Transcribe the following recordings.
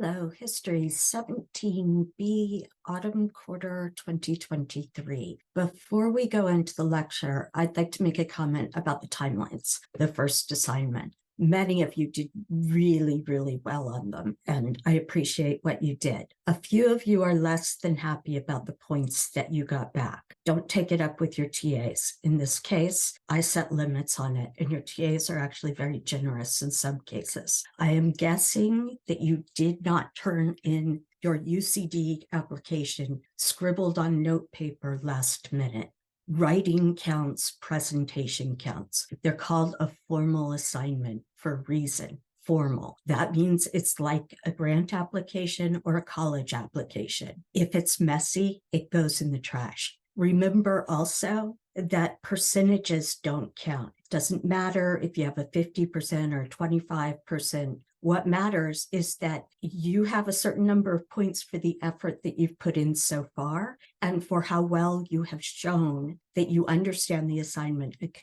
Hello, History 17B Autumn Quarter 2023. Before we go into the lecture, I'd like to make a comment about the timelines, the first assignment. Many of you did really, really well on them, and I appreciate what you did. A few of you are less than happy about the points that you got back. Don't take it up with your TAs. In this case, I set limits on it, and your TAs are actually very generous in some cases. I am guessing that you did not turn in your UCD application scribbled on note paper last minute. Writing counts, presentation counts. They're called a formal assignment for a reason. Formal. That means it's like a grant application or a college application. If it's messy, it goes in the trash. Remember also that percentages don't count. It doesn't matter if you have a 50% or 25%. What matters is that you have a certain number of points for the effort that you've put in so far and for how well you have shown that you understand the assignment and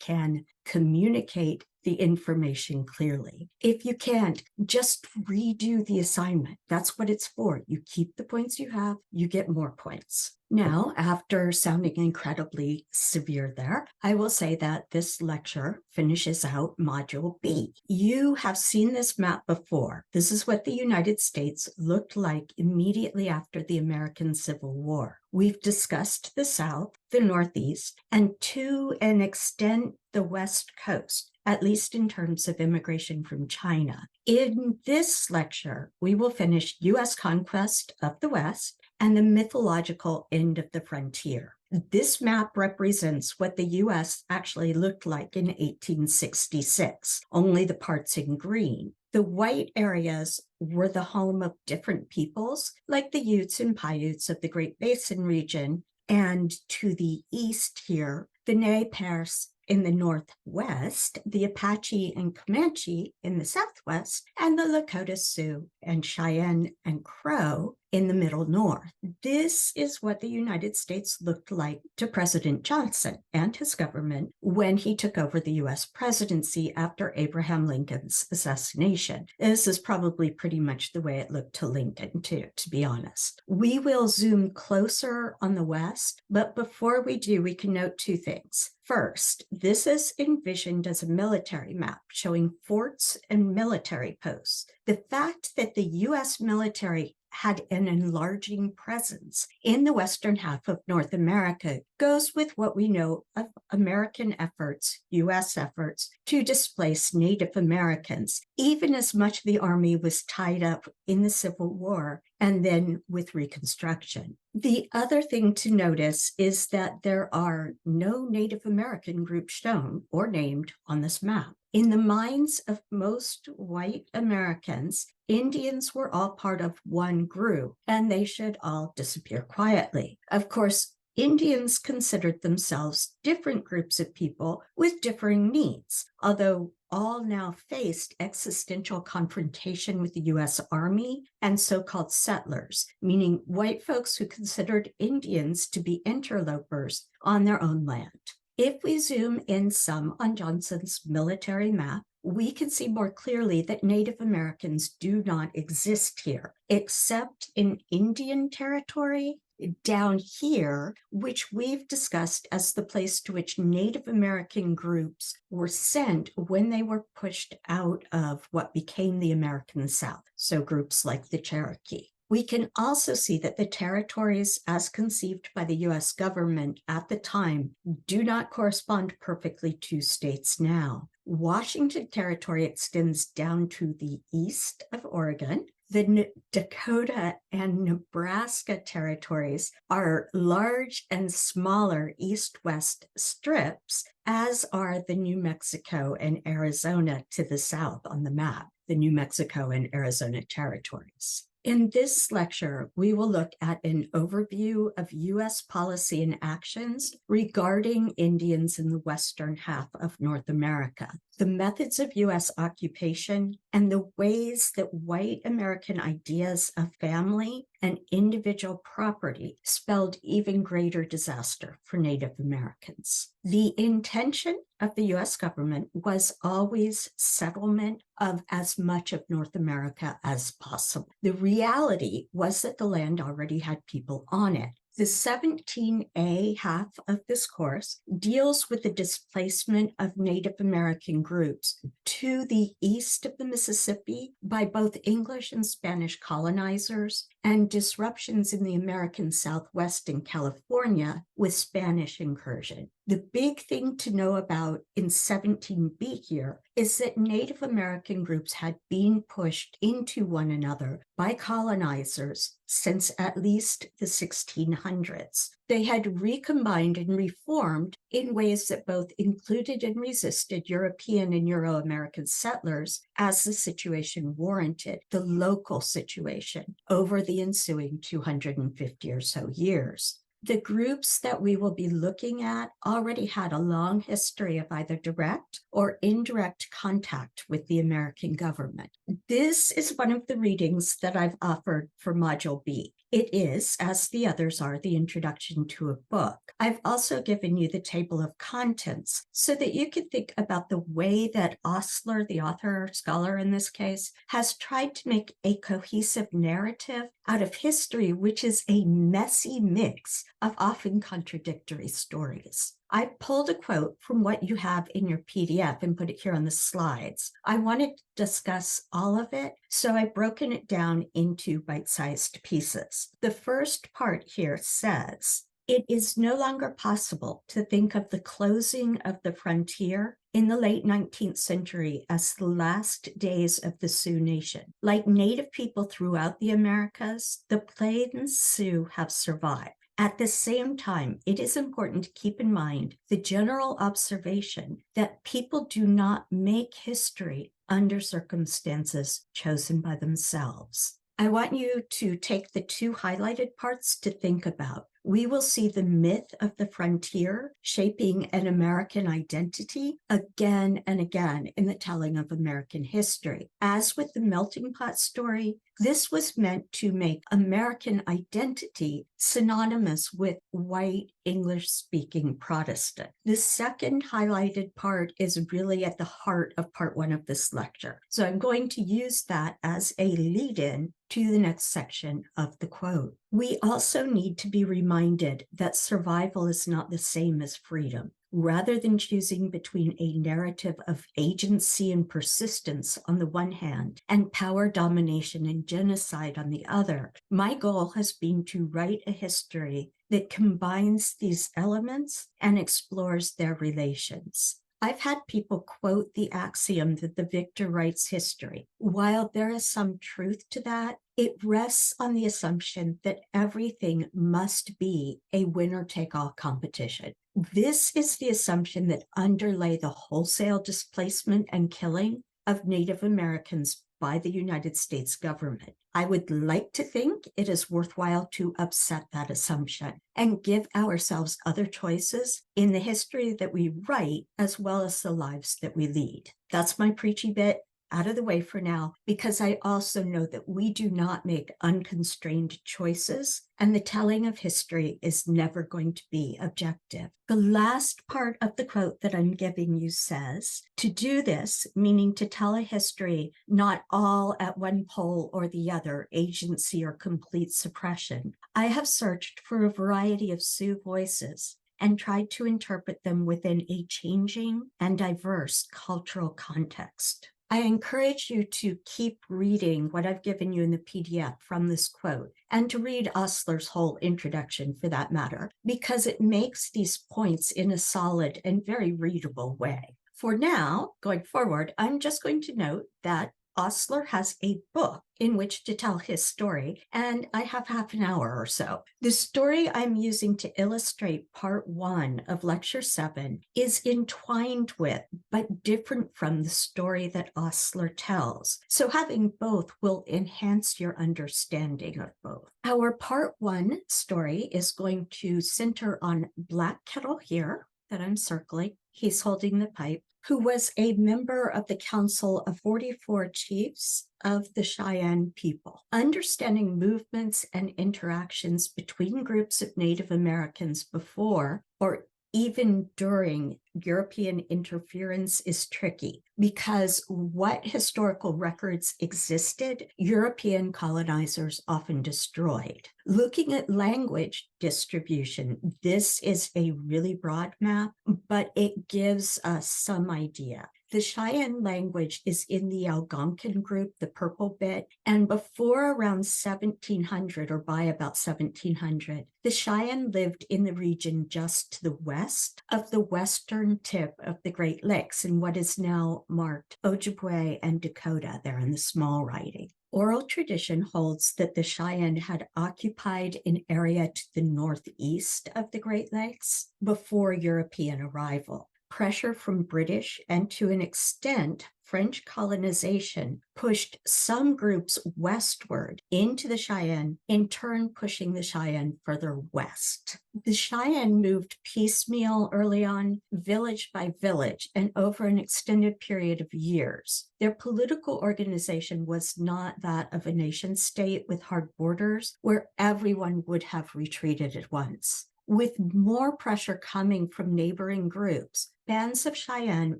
can communicate the information clearly. If you can't, just redo the assignment. That's what it's for. You keep the points you have, you get more points. Now, after sounding incredibly severe there, I will say that this lecture finishes out Module B. You have seen this map before. This is what the United States looked like immediately after the American Civil War. We've discussed the South, the Northeast, and to an extent, the West Coast, at least in terms of immigration from China. In this lecture, we will finish U.S. conquest of the West and the mythological end of the frontier. This map represents what the U.S. actually looked like in 1866, only the parts in green. The white areas were the home of different peoples, like the Utes and Paiutes of the Great Basin region, and to the east here, the Nez Perce in the northwest, the Apache and Comanche in the southwest, and the Lakota Sioux and Cheyenne and Crow in the middle north. This is what the United States looked like to President Johnson and his government when he took over the U.S. presidency after Abraham Lincoln's assassination. This is probably pretty much the way it looked to Lincoln, too, to be honest. We will zoom closer on the West, but before we do, we can note two things. First, this is envisioned as a military map showing forts and military posts. The fact that the U.S. military had an enlarging presence in the western half of North America goes with what we know of American efforts, U.S. efforts, to displace Native Americans, even as much of the Army was tied up in the Civil War and then with Reconstruction. The other thing to notice is that there are no Native American groups shown or named on this map. In the minds of most white Americans, Indians were all part of one group, and they should all disappear quietly. Of course, Indians considered themselves different groups of people with differing needs, although all now faced existential confrontation with the U.S. Army and so-called settlers, meaning white folks who considered Indians to be interlopers on their own land. If we zoom in some on Johnson's military map, we can see more clearly that Native Americans do not exist here, except in Indian territory down here, which we've discussed as the place to which Native American groups were sent when they were pushed out of what became the American South, so groups like the Cherokee. We can also see that the territories as conceived by the U.S. government at the time do not correspond perfectly to states now. Washington Territory extends down to the east of Oregon. The Dakota and Nebraska territories are large and smaller east-west strips, as are the New Mexico and Arizona to the south on the map, the New Mexico and Arizona territories. In this lecture, we will look at an overview of U.S. policy and actions regarding Indians in the western half of North America. the methods of U.S. occupation, and the ways that white American ideas of family and individual property spelled even greater disaster for Native Americans. The intention of the U.S. government was always settlement of as much of North America as possible. The reality was that the land already had people on it. The 17A half of this course deals with the displacement of Native American groups to the east of the Mississippi by both English and Spanish colonizers, and disruptions in the American Southwest and California with Spanish incursion. The big thing to know about in 17B here is that Native American groups had been pushed into one another by colonizers since at least the 1600s. They had recombined and reformed in ways that both included and resisted European and Euro-American settlers as the situation warranted, the local situation, over the ensuing 250 or so years. The groups that we will be looking at already had a long history of either direct or indirect contact with the American government. This is one of the readings that I've offered for Module B. It is, as the others are, the introduction to a book. I've also given you the table of contents so that you can think about the way that Osler, the author or scholar in this case, has tried to make a cohesive narrative out of history, which is a messy mix of often contradictory stories. I pulled a quote from what you have in your PDF and put it here on the slides. I wanted to discuss all of it, so I've broken it down into bite-sized pieces. The first part here says, "It is no longer possible to think of the closing of the frontier in the late 19th century as the last days of the Sioux Nation. Like Native people throughout the Americas, the Plains Sioux have survived. At the same time, it is important to keep in mind the general observation that people do not make history under circumstances chosen by themselves." I want you to take the two highlighted parts to think about. We will see the myth of the frontier shaping an American identity again and again in the telling of American history. As with the melting pot story, this was meant to make American identity synonymous with white English-speaking Protestant. The second highlighted part is really at the heart of part one of this lecture. So I'm going to use that as a lead-in to the next section of the quote. We also need to be reminded that survival is not the same as freedom. Rather than choosing between a narrative of agency and persistence on the one hand and power domination and genocide on the other, my goal has been to write a history that combines these elements and explores their relations. I've had people quote the axiom that the victor writes history. While there is some truth to that, it rests on the assumption that everything must be a winner-take-all competition. This is the assumption that underlay the wholesale displacement and killing of Native Americans by the United States government. I would like to think it is worthwhile to upset that assumption and give ourselves other choices in the history that we write, as well as the lives that we lead. That's my preachy bit out of the way for now, because I also know that we do not make unconstrained choices, and the telling of history is never going to be objective. The last part of the quote that I'm giving you says, to do this, meaning to tell a history not all at one pole or the other, agency or complete suppression, I have searched for a variety of Sioux voices and tried to interpret them within a changing and diverse cultural context. I encourage you to keep reading what I've given you in the PDF from this quote, and to read Osler's whole introduction for that matter, because it makes these points in a solid and very readable way. For now, going forward, I'm just going to note that Osler has a book in which to tell his story, and I have half an hour or so. The story I'm using to illustrate part one of lecture 7 is entwined with, but different from, the story that Osler tells. So having both will enhance your understanding of both. Our part one story is going to center on Black Kettle here that I'm circling. He's holding the pipe. who was a member of the Council of 44 Chiefs of the Cheyenne people. Understanding movements and interactions between groups of Native Americans before or even during European interference is tricky because what historical records existed, European colonizers often destroyed. Looking at language distribution, this is a really broad map, but it gives us some idea. The Cheyenne language is in the Algonquin group, the purple bit, and before around 1700 or by about 1700, the Cheyenne lived in the region just to the west of the western tip of the Great Lakes in what is now marked Ojibwe and Dakota there in the small writing. Oral tradition holds that the Cheyenne had occupied an area to the northeast of the Great Lakes before European arrival. Pressure from British and to an extent French colonization pushed some groups westward into the Cheyenne, in turn pushing the Cheyenne further west. The Cheyenne moved piecemeal early on, village by village, and over an extended period of years. Their political organization was not that of a nation state with hard borders where everyone would have retreated at once. With more pressure coming from neighboring groups, bands of Cheyenne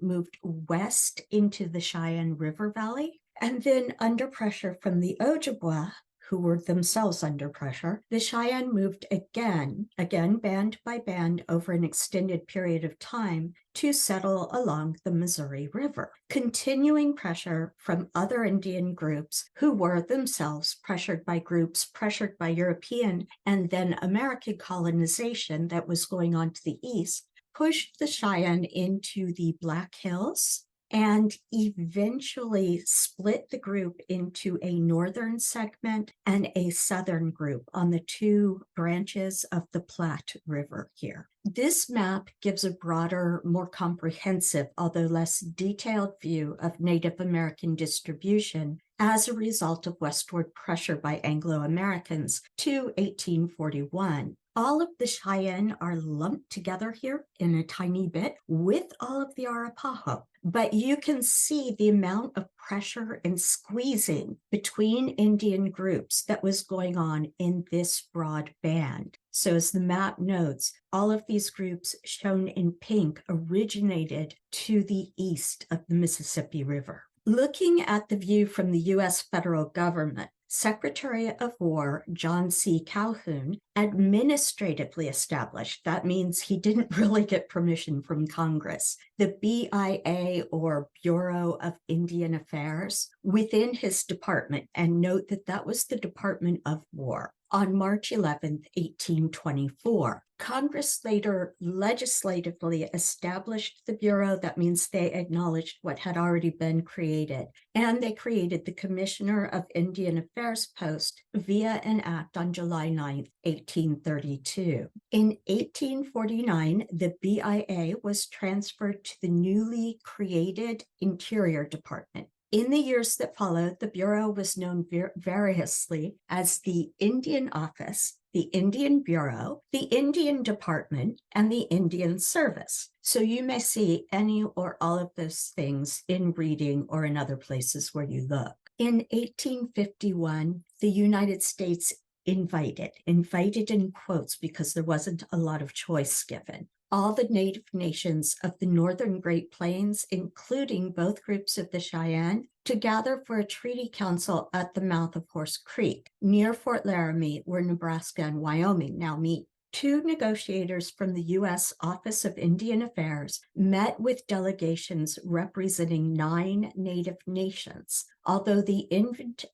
moved west into the Cheyenne River Valley, and then under pressure from the Ojibwa, who were themselves under pressure, the Cheyenne moved again band by band over an extended period of time to settle along the Missouri River. Continuing pressure from other Indian groups who were themselves pressured by groups pressured by European and then American colonization that was going on to the east pushed the Cheyenne into the Black Hills and eventually split the group into a northern segment and a southern group on the two branches of the Platte River here. This map gives a broader, more comprehensive, although less detailed view of Native American distribution as a result of westward pressure by Anglo-Americans to 1841. All of the Cheyenne are lumped together here in a tiny bit with all of the Arapaho. But you can see the amount of pressure and squeezing between Indian groups that was going on in this broad band. So as the map notes, all of these groups shown in pink originated to the east of the Mississippi River. Looking at the view from the U.S. federal government, Secretary of War John C. Calhoun administratively established, that means he didn't really get permission from Congress, the BIA or Bureau of Indian Affairs within his department, and note that that was the Department of War. On March 11, 1824. Congress later legislatively established the Bureau. That means they acknowledged what had already been created. And they created the Commissioner of Indian Affairs post via an act on July 9, 1832. In 1849, the BIA was transferred to the newly created Interior Department. In the years that followed, the Bureau was known variously as the Indian Office, the Indian Bureau, the Indian Department, and the Indian Service. So you may see any or all of those things in reading or in other places where you look. In 1851, the United States invited in quotes because there wasn't a lot of choice given, all the Native nations of the northern Great Plains, including both groups of the Cheyenne, to gather for a treaty council at the mouth of Horse Creek, near Fort Laramie, where Nebraska and Wyoming now meet. Two negotiators from the U.S. Office of Indian Affairs met with delegations representing 9 Native nations, although the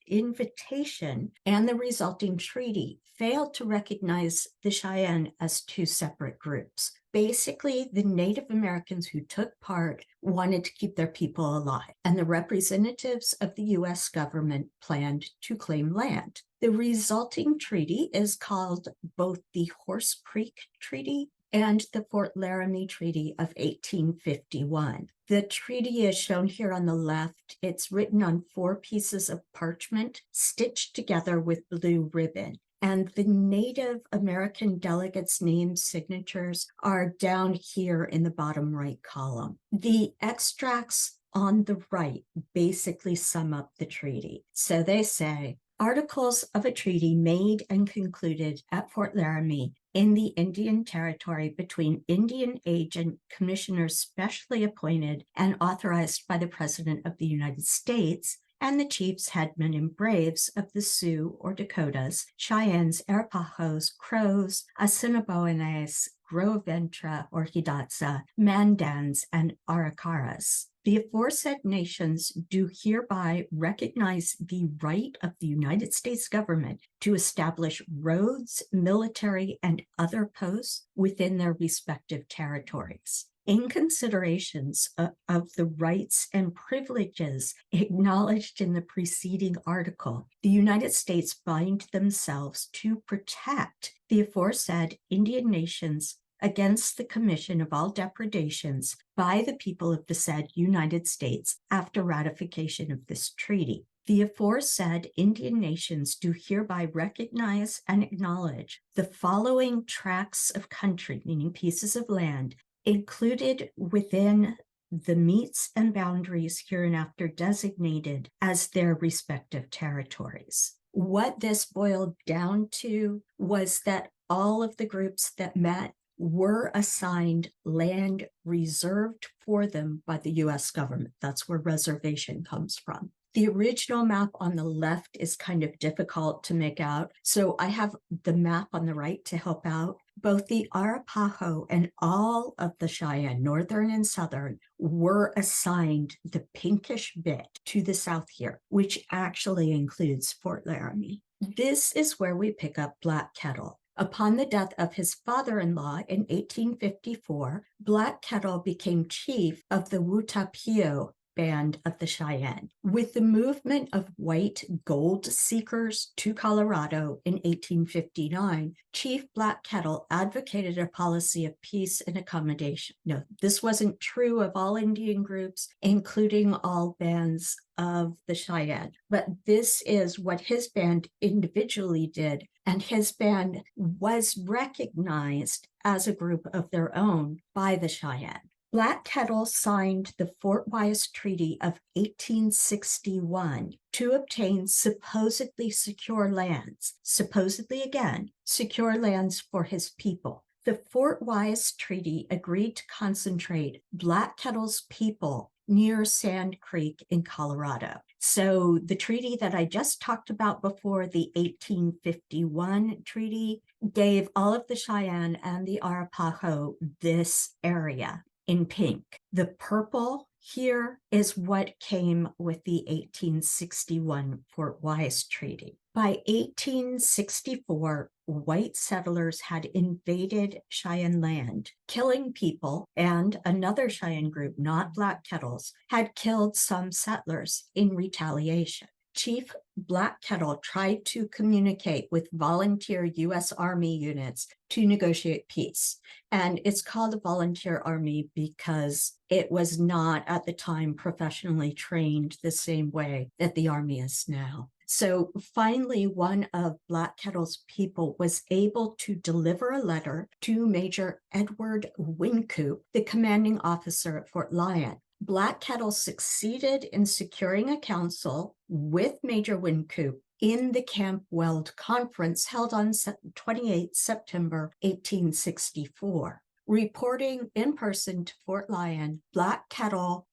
invitation and the resulting treaty failed to recognize the Cheyenne as 2 separate groups. Basically, the Native Americans who took part wanted to keep their people alive, and the representatives of the U.S. government planned to claim land. The resulting treaty is called both the Horse Creek Treaty and the Fort Laramie Treaty of 1851. The treaty is shown here on the left. It's written on 4 pieces of parchment stitched together with blue ribbon. And the Native American delegates' name signatures are down here in the bottom right column. The extracts on the right basically sum up the treaty. So they say, articles of a treaty made and concluded at Fort Laramie in the Indian Territory between Indian agent commissioners specially appointed and authorized by the President of the United States and the chiefs, headmen, and braves of the Sioux or Dakotas, Cheyennes, Arapahoes, Crows, Assiniboines, Gros Ventre or Hidatsa, Mandans, and Arikaras. The aforesaid nations do hereby recognize the right of the United States government to establish roads, military, and other posts within their respective territories. In considerations of the rights and privileges acknowledged in the preceding article, the United States bind themselves to protect the aforesaid Indian nations against the commission of all depredations by the people of the said United States after ratification of this treaty. The aforesaid Indian nations do hereby recognize and acknowledge the following tracts of country, meaning pieces of land, included within the metes and boundaries hereinafter designated as their respective territories. What this boiled down to was that all of the groups that met were assigned land reserved for them by the U.S. government. That's where reservation comes from. The original map on the left is kind of difficult to make out, so I have the map on the right to help out. Both the Arapaho and all of the Cheyenne, northern and southern, were assigned the pinkish bit to the south here, which actually includes Fort Laramie. This is where we pick up Black Kettle. Upon the death of his father-in-law in 1854, Black Kettle became chief of the Wutapio band of the Cheyenne. With the movement of white gold seekers to Colorado in 1859, Chief Black Kettle advocated a policy of peace and accommodation. No, this wasn't true of all Indian groups, including all bands of the Cheyenne, but this is what his band individually did, and his band was recognized as a group of their own by the Cheyenne. Black Kettle signed the Fort Wise Treaty of 1861 to obtain supposedly secure lands, supposedly again, secure lands for his people. The Fort Wise Treaty agreed to concentrate Black Kettle's people near Sand Creek in Colorado. So the treaty that I just talked about before, the 1851 treaty, gave all of the Cheyenne and the Arapaho this area in pink. The purple here is what came with the 1861 Fort Wise Treaty. By 1864, white settlers had invaded Cheyenne land, killing people, and another Cheyenne group, not Black Kettles, had killed some settlers in retaliation. Chief Black Kettle tried to communicate with volunteer U.S. Army units to negotiate peace. And it's called a volunteer army because it was not at the time professionally trained the same way that the Army is now. So finally, one of Black Kettle's people was able to deliver a letter to Major Edward Wynkoop, the commanding officer at Fort Lyon. Black Kettle succeeded in securing a council with Major Wynkoop in the Camp Weld Conference held on 28 September 1864. Reporting in person to Fort Lyon,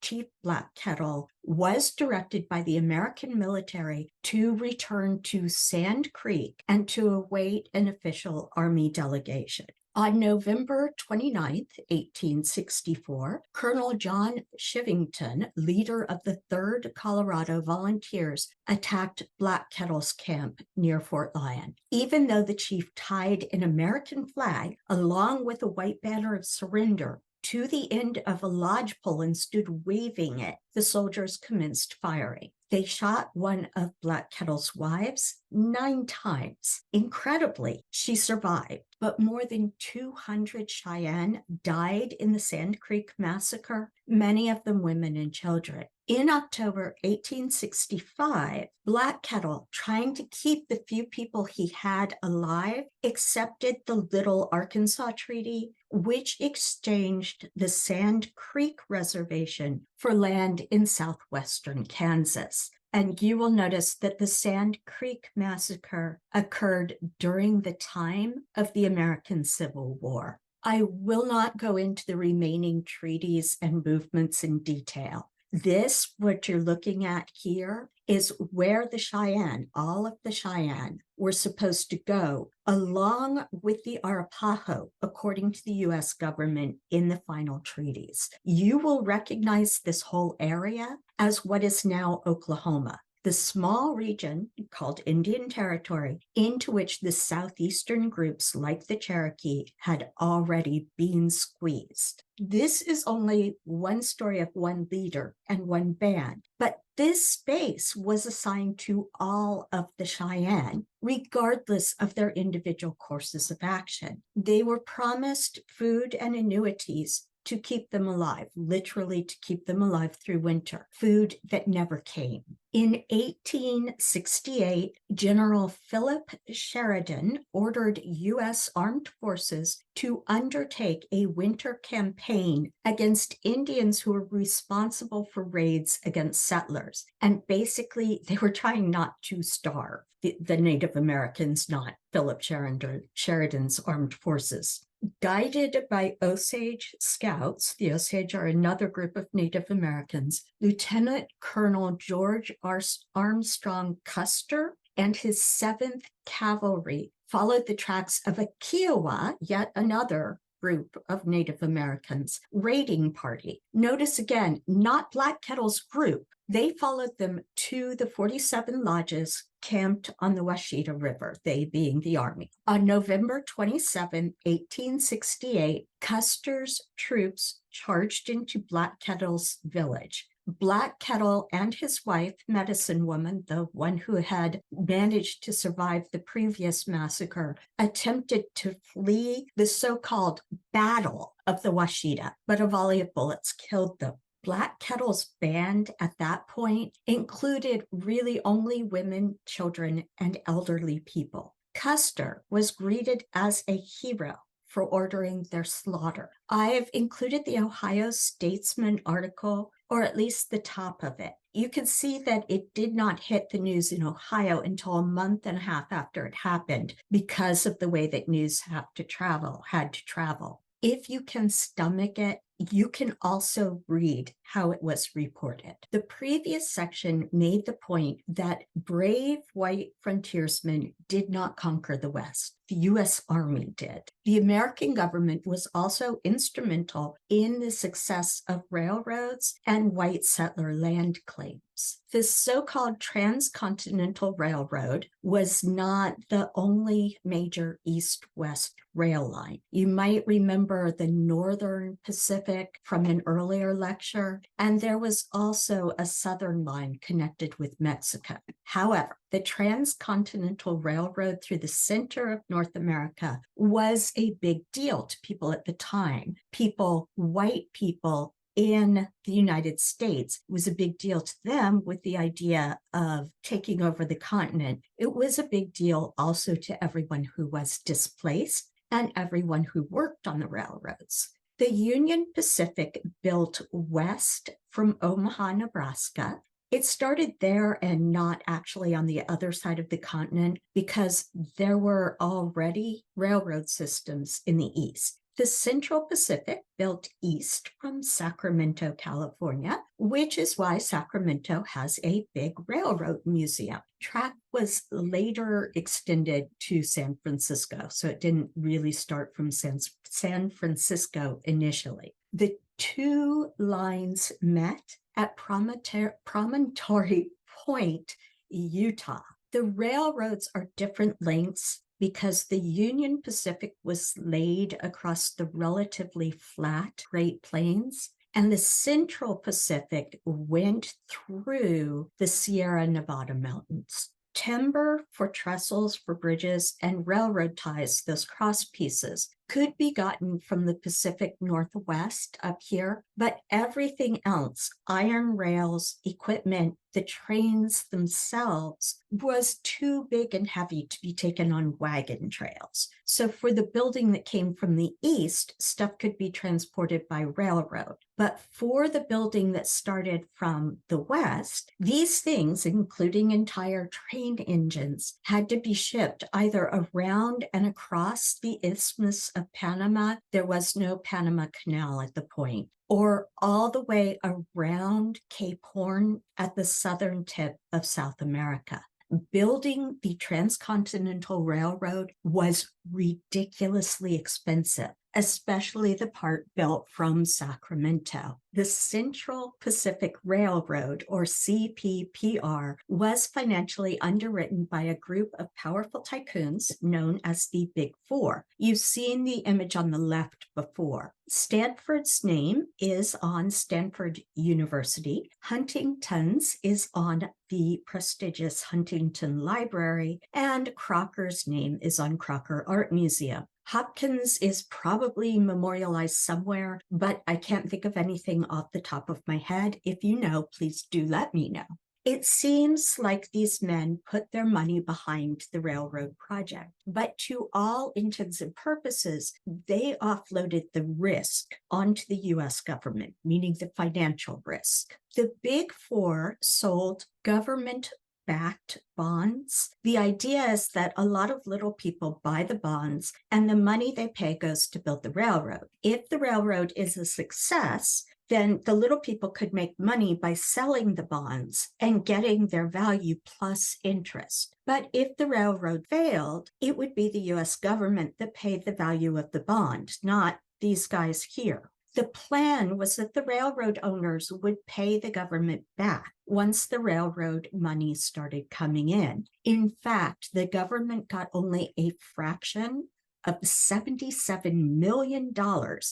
Chief Black Kettle was directed by the American military to return to Sand Creek and to await an official Army delegation. On November 29, 1864, Colonel John Shivington, leader of the 3rd Colorado Volunteers, attacked Black Kettle's camp near Fort Lyon. Even though the chief tied an American flag along with a white banner of surrender to the end of a lodge pole and stood waving it, the soldiers commenced firing. They shot one of Black Kettle's wives 9 times. Incredibly, she survived, but more than 200 Cheyenne died in the Sand Creek massacre, many of them women and children. In October 1865, Black Kettle, trying to keep the few people he had alive, accepted the Little Arkansas Treaty, which exchanged the Sand Creek Reservation for land in southwestern Kansas. And you will notice that the Sand Creek Massacre occurred during the time of the American Civil War. I will not go into the remaining treaties and movements in detail. This, what you're looking at here, is where the Cheyenne, all of the Cheyenne, were supposed to go, along with the Arapaho, according to the U.S. government in the final treaties. You will recognize this whole area as what is now Oklahoma, the small region called Indian Territory, into which the southeastern groups like the Cherokee had already been squeezed. This is only one story of one leader and one band, but this space was assigned to all of the Cheyenne, regardless of their individual courses of action. They were promised food and annuities to keep them alive, literally to keep them alive through winter, food that never came. In 1868, General Philip Sheridan ordered U.S. armed forces to undertake a winter campaign against Indians who were responsible for raids against settlers. And basically, they were trying not to starve the Native Americans, not Philip Sheridan's armed forces. Guided by Osage Scouts, the Osage are another group of Native Americans, Lieutenant Colonel George Armstrong Custer and his 7th Cavalry followed the tracks of a Kiowa, yet another group of Native Americans, raiding party. Notice again, not Black Kettle's group. They followed them to the 47 lodges camped on the Washita River, they being the Army. On November 27, 1868, Custer's troops charged into Black Kettle's village. Black Kettle and his wife, Medicine Woman, the one who had managed to survive the previous massacre, attempted to flee the so-called Battle of the Washita, but a volley of bullets killed them. Black Kettle's band at that point included really only women, children, and elderly people. Custer was greeted as a hero for ordering their slaughter. I have included the Ohio Statesman article, or at least the top of it. You can see that it did not hit the news in Ohio until a month and a half after it happened because of the way that news had to travel. If you can stomach it, you can also read how it was reported. The previous section made the point that brave white frontiersmen did not conquer the West. The U.S. Army did. The American government was also instrumental in the success of railroads and white settler land claims. This so-called transcontinental railroad was not the only major east-west rail line. You might remember the Northern Pacific from an earlier lecture, and there was also a southern line connected with Mexico. However, the transcontinental railroad through the center of North America was a big deal to people at the time. White people in the United States, it was a big deal to them with the idea of taking over the continent. It was a big deal also to everyone who was displaced and everyone who worked on the railroads. The Union Pacific built west from Omaha, Nebraska. It started there and not actually on the other side of the continent because there were already railroad systems in the east. The Central Pacific built east from Sacramento, California, which is why Sacramento has a big railroad museum. Track was later extended to San Francisco, so it didn't really start from San Francisco initially. The two lines met at Promontory Point, Utah. The railroads are different lengths because the Union Pacific was laid across the relatively flat Great Plains, and the Central Pacific went through the Sierra Nevada mountains. Timber for trestles, for bridges, and railroad ties, those cross pieces, could be gotten from the Pacific Northwest up here, but everything else, iron rails, equipment, the trains themselves, was too big and heavy to be taken on wagon trails. So for the building that came from the east, stuff could be transported by railroad. But for the building that started from the west, these things, including entire train engines, had to be shipped either around and across the Isthmus of Panama. There was no Panama Canal at the point, or all the way around Cape Horn at the southern tip of South America. Building the Transcontinental Railroad was ridiculously expensive, especially the part built from Sacramento. The Central Pacific Railroad, or CPPR, was financially underwritten by a group of powerful tycoons known as the Big Four. You've seen the image on the left before. Stanford's name is on Stanford University. Huntington's is on the prestigious Huntington Library, and Crocker's name is on Crocker Art Museum. Hopkins is probably memorialized somewhere, but I can't think of anything off the top of my head. If you know, please do let me know. It seems like these men put their money behind the railroad project, but to all intents and purposes, they offloaded the risk onto the US government, meaning the financial risk. The Big Four sold government-backed bonds. The idea is that a lot of little people buy the bonds and the money they pay goes to build the railroad. If the railroad is a success, then the little people could make money by selling the bonds and getting their value plus interest. But if the railroad failed, it would be the US government that paid the value of the bond, not these guys here. The plan was that the railroad owners would pay the government back once the railroad money started coming in. In fact, the government got only a fraction of $77 million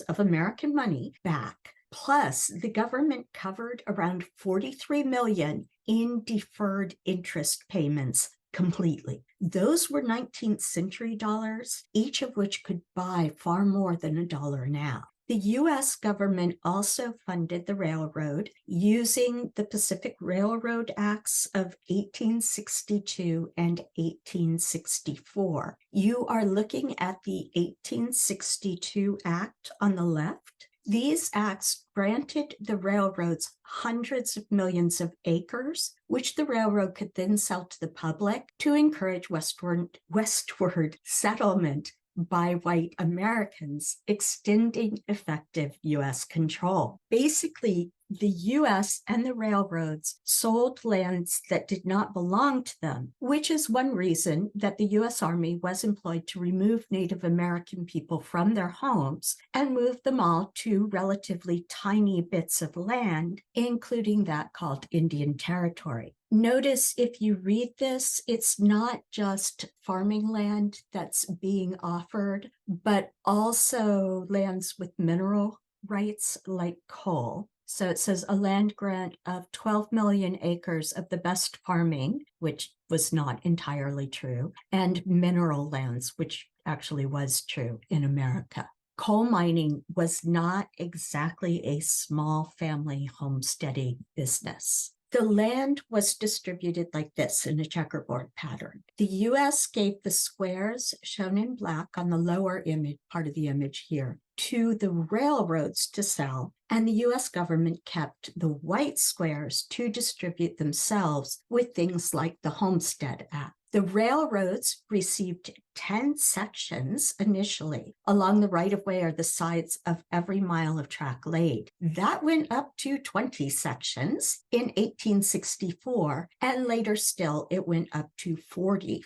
of American money back. Plus, the government covered around $43 million in deferred interest payments completely. Those were 19th century dollars, each of which could buy far more than $1 now. The U.S. government also funded the railroad using the Pacific Railroad Acts of 1862 and 1864. You are looking at the 1862 Act on the left. These acts granted the railroads hundreds of millions of acres, which the railroad could then sell to the public to encourage westward settlement by white Americans, extending effective U.S. control. Basically, the U.S. and the railroads sold lands that did not belong to them, which is one reason that the U.S. Army was employed to remove Native American people from their homes and move them all to relatively tiny bits of land, including that called Indian Territory. Notice if you read this, it's not just farming land that's being offered, but also lands with mineral rights like coal. So it says a land grant of 12 million acres of the best farming, which was not entirely true, and mineral lands, which actually was true in America. Coal mining was not exactly a small family homesteading business. The land was distributed like this in a checkerboard pattern. The U.S. gave the squares shown in black on the lower image, part of the image here, to the railroads to sell, and the U.S. government kept the white squares to distribute themselves with things like the Homestead Act. The railroads received 10 sections initially along the right-of-way or the sides of every mile of track laid. That went up to 20 sections in 1864, and later still it went up to 40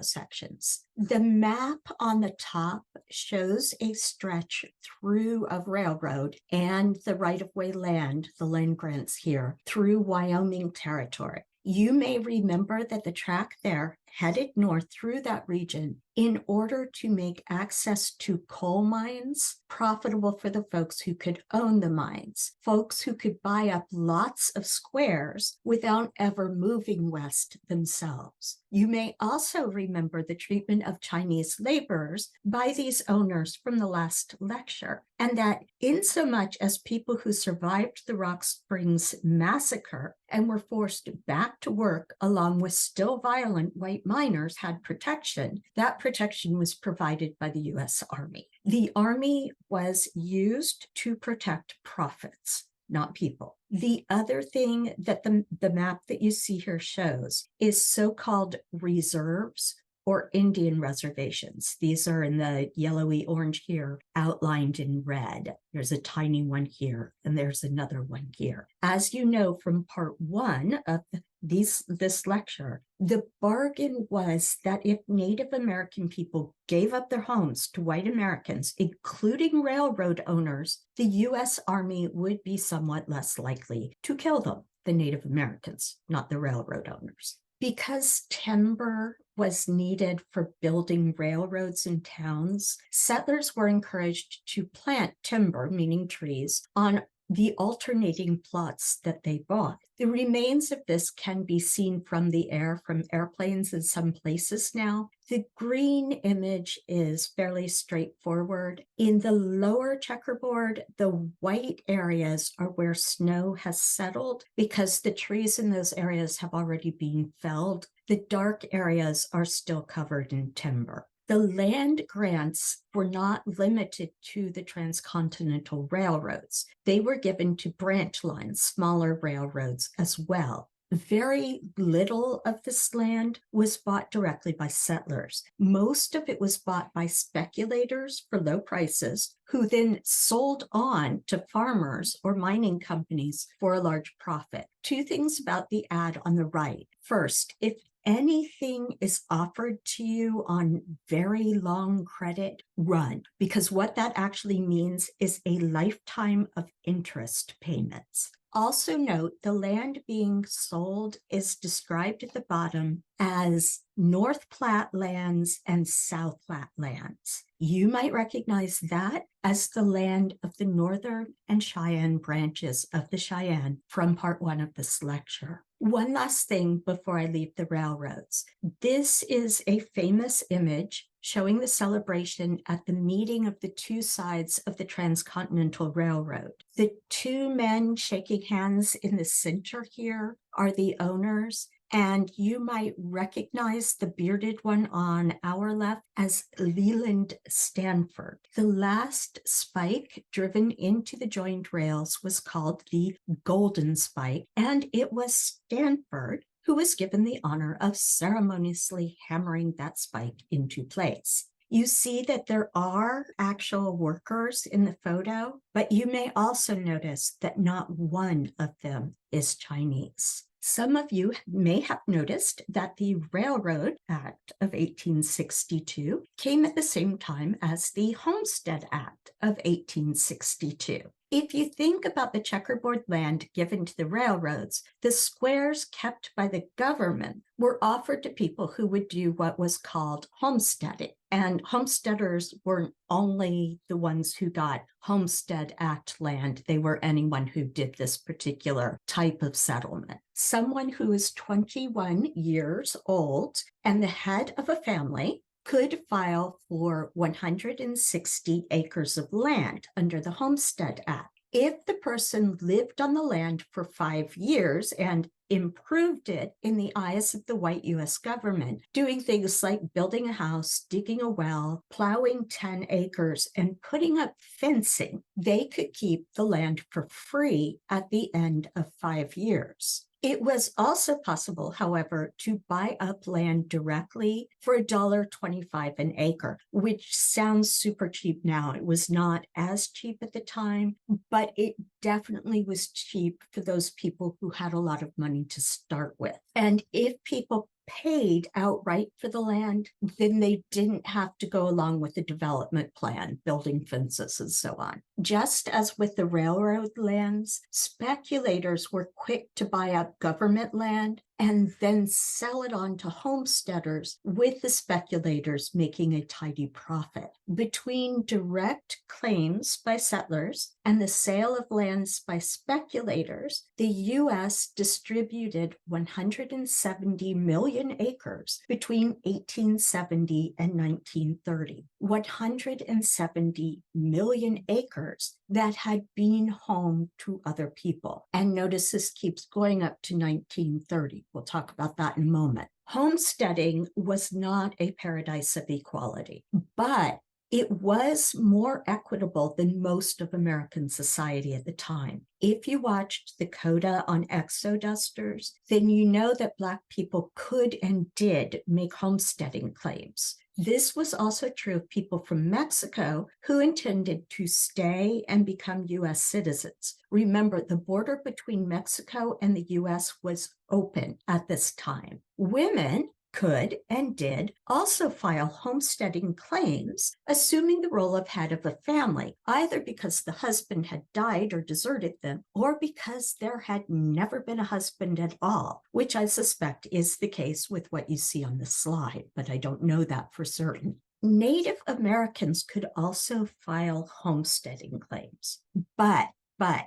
sections. The map on the top shows a stretch through of railroad and the right-of-way land, the land grants here, through Wyoming Territory. You may remember that the track there headed north through that region in order to make access to coal mines profitable for the folks who could own the mines, folks who could buy up lots of squares without ever moving west themselves. You may also remember the treatment of Chinese laborers by these owners from the last lecture, and that insomuch as people who survived the Rock Springs massacre and were forced back to work along with still violent white miners had protection, that protection was provided by the U.S. Army. The Army was used to protect profits, not people. The other thing that the map that you see here shows is so-called reserves or Indian reservations. These are in the yellowy orange here, outlined in red. There's a tiny one here, and there's another one here. As you know from part one of this lecture, the bargain was that if Native American people gave up their homes to white Americans, including railroad owners, the U.S. Army would be somewhat less likely to kill them, the Native Americans, not the railroad owners. Because timber was needed for building railroads in towns, settlers were encouraged to plant timber, meaning trees, on the alternating plots that they bought. The remains of this can be seen from the air, from airplanes in some places now. The green image is fairly straightforward. In the lower checkerboard, the white areas are where snow has settled because the trees in those areas have already been felled. The dark areas are still covered in timber. The land grants were not limited to the transcontinental railroads. They were given to branch lines, smaller railroads as well. Very little of this land was bought directly by settlers. Most of it was bought by speculators for low prices, who then sold on to farmers or mining companies for a large profit. Two things about the ad on the right. First, if anything is offered to you on very long credit, run, because what that actually means is a lifetime of interest payments. Also note, the land being sold is described at the bottom as North Platte lands and South Platte lands. You might recognize that as the land of the Northern and Cheyenne branches of the Cheyenne from part one of this lecture. One last thing before I leave the railroads. This is a famous image showing the celebration at the meeting of the two sides of the Transcontinental Railroad. The two men shaking hands in the center here are the owners, and you might recognize the bearded one on our left as Leland Stanford. The last spike driven into the joined rails was called the Golden Spike, and it was Stanford who was given the honor of ceremoniously hammering that spike into place. You see that there are actual workers in the photo, but you may also notice that not one of them is Chinese. Some of you may have noticed that the Railroad Act of 1862 came at the same time as the Homestead Act of 1862. If you think about the checkerboard land given to the railroads, the squares kept by the government were offered to people who would do what was called homesteading. And homesteaders weren't only the ones who got Homestead Act land, they were anyone who did this particular type of settlement. Someone who is 21 years old and the head of a family could file for 160 acres of land under the Homestead Act. If the person lived on the land for 5 years and improved it in the eyes of the white U.S. government, doing things like building a house, digging a well, plowing 10 acres, and putting up fencing, they could keep the land for free at the end of 5 years. It was also possible, however, to buy up land directly for $1.25 an acre, which sounds super cheap now. It was not as cheap at the time, but it definitely was cheap for those people who had a lot of money to start with. And if people paid outright for the land, then they didn't have to go along with the development plan, building fences and so on. Just as with the railroad lands, speculators were quick to buy up government land and then sell it on to homesteaders, with the speculators making a tidy profit. Between direct claims by settlers and the sale of lands by speculators, the U.S. distributed 170 million acres between 1870 and 1930. 170 million acres that had been home to other people. And notice this keeps going up to 1930. We'll talk about that in a moment. Homesteading was not a paradise of equality, but it was more equitable than most of American society at the time. If you watched the coda on exodusters, then you know that Black people could and did make homesteading claims. This was also true of people from Mexico who intended to stay and become U.S. citizens. Remember, the border between Mexico and the U.S. was open at this time. Women could and did also file homesteading claims, assuming the role of head of a family, either because the husband had died or deserted them, or because there had never been a husband at all, which I suspect is the case with what you see on the slide, but I don't know that for certain. Native Americans could also file homesteading claims, but,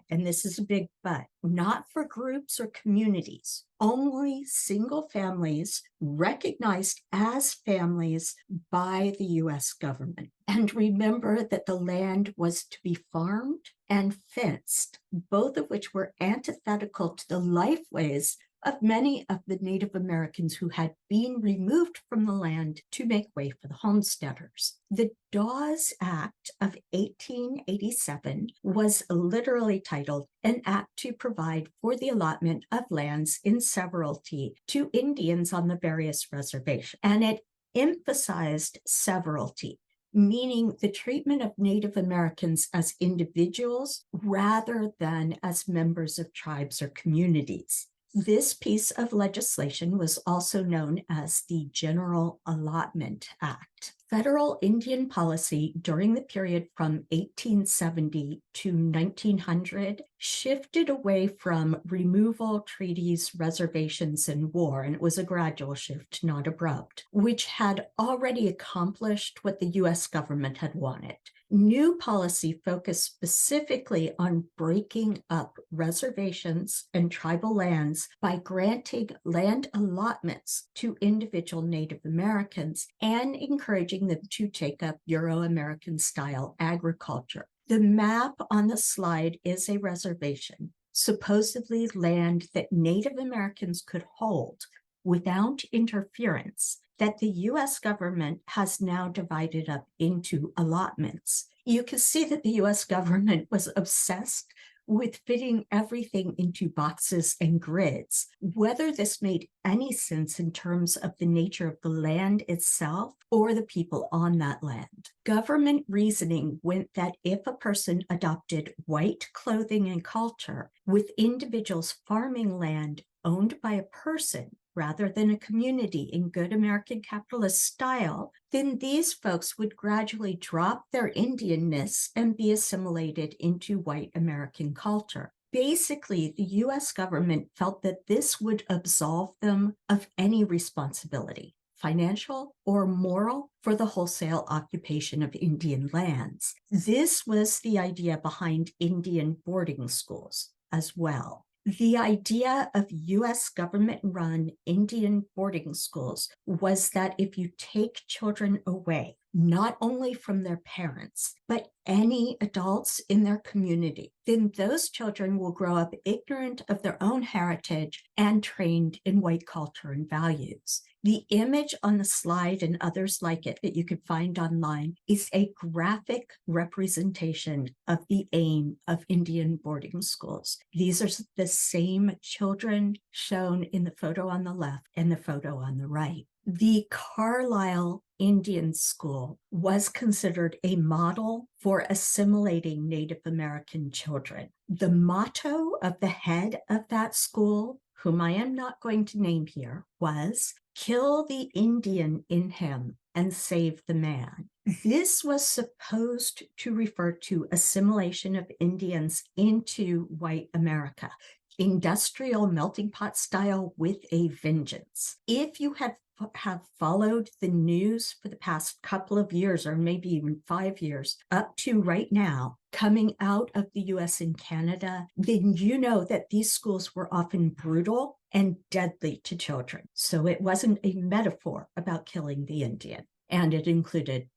and this is a big but, not for groups or communities, only single families recognized as families by the U.S. government. And remember that the land was to be farmed and fenced, both of which were antithetical to the lifeways of many of the Native Americans who had been removed from the land to make way for the homesteaders. The Dawes Act of 1887 was literally titled an act to provide for the allotment of lands in severalty to Indians on the various reservations. And it emphasized severalty, meaning the treatment of Native Americans as individuals rather than as members of tribes or communities. This piece of legislation was also known as the General Allotment Act. Federal Indian policy during the period from 1870 to 1900 shifted away from removal, treaties, reservations, and war, and it was a gradual shift, not abrupt, which had already accomplished what the U.S. government had wanted. New policy focused specifically on breaking up reservations and tribal lands by granting land allotments to individual Native Americans and encouraging them to take up Euro-American style agriculture. The map on the slide is a reservation, supposedly land that Native Americans could hold without interference, that the U.S. government has now divided up into allotments. You can see that the U.S. government was obsessed with fitting everything into boxes and grids. Whether this made any sense in terms of the nature of the land itself or the people on that land. Government reasoning went that if a person adopted white clothing and culture with individuals farming land owned by a person rather than a community in good American capitalist style, then these folks would gradually drop their Indianness and be assimilated into white American culture. Basically, the U.S. government felt that this would absolve them of any responsibility, financial or moral, for the wholesale occupation of Indian lands. This was the idea behind Indian boarding schools as well. The idea of U.S. government-run Indian boarding schools was that if you take children away, not only from their parents, but any adults in their community, then those children will grow up ignorant of their own heritage and trained in white culture and values. The image on the slide and others like it that you can find online is a graphic representation of the aim of Indian boarding schools. These are the same children shown in the photo on the left and the photo on the right. The Carlisle Indian School was considered a model for assimilating Native American children. The motto of the head of that school, whom I am not going to name here, was "Kill the Indian in him and save the man." This was supposed to refer to assimilation of Indians into white America, industrial melting pot style with a vengeance. If you have followed the news for the past couple of years, or maybe even 5 years, up to right now, coming out of the US and Canada, then you know that these schools were often brutal and deadly to children. So it wasn't a metaphor about killing the Indian, and it included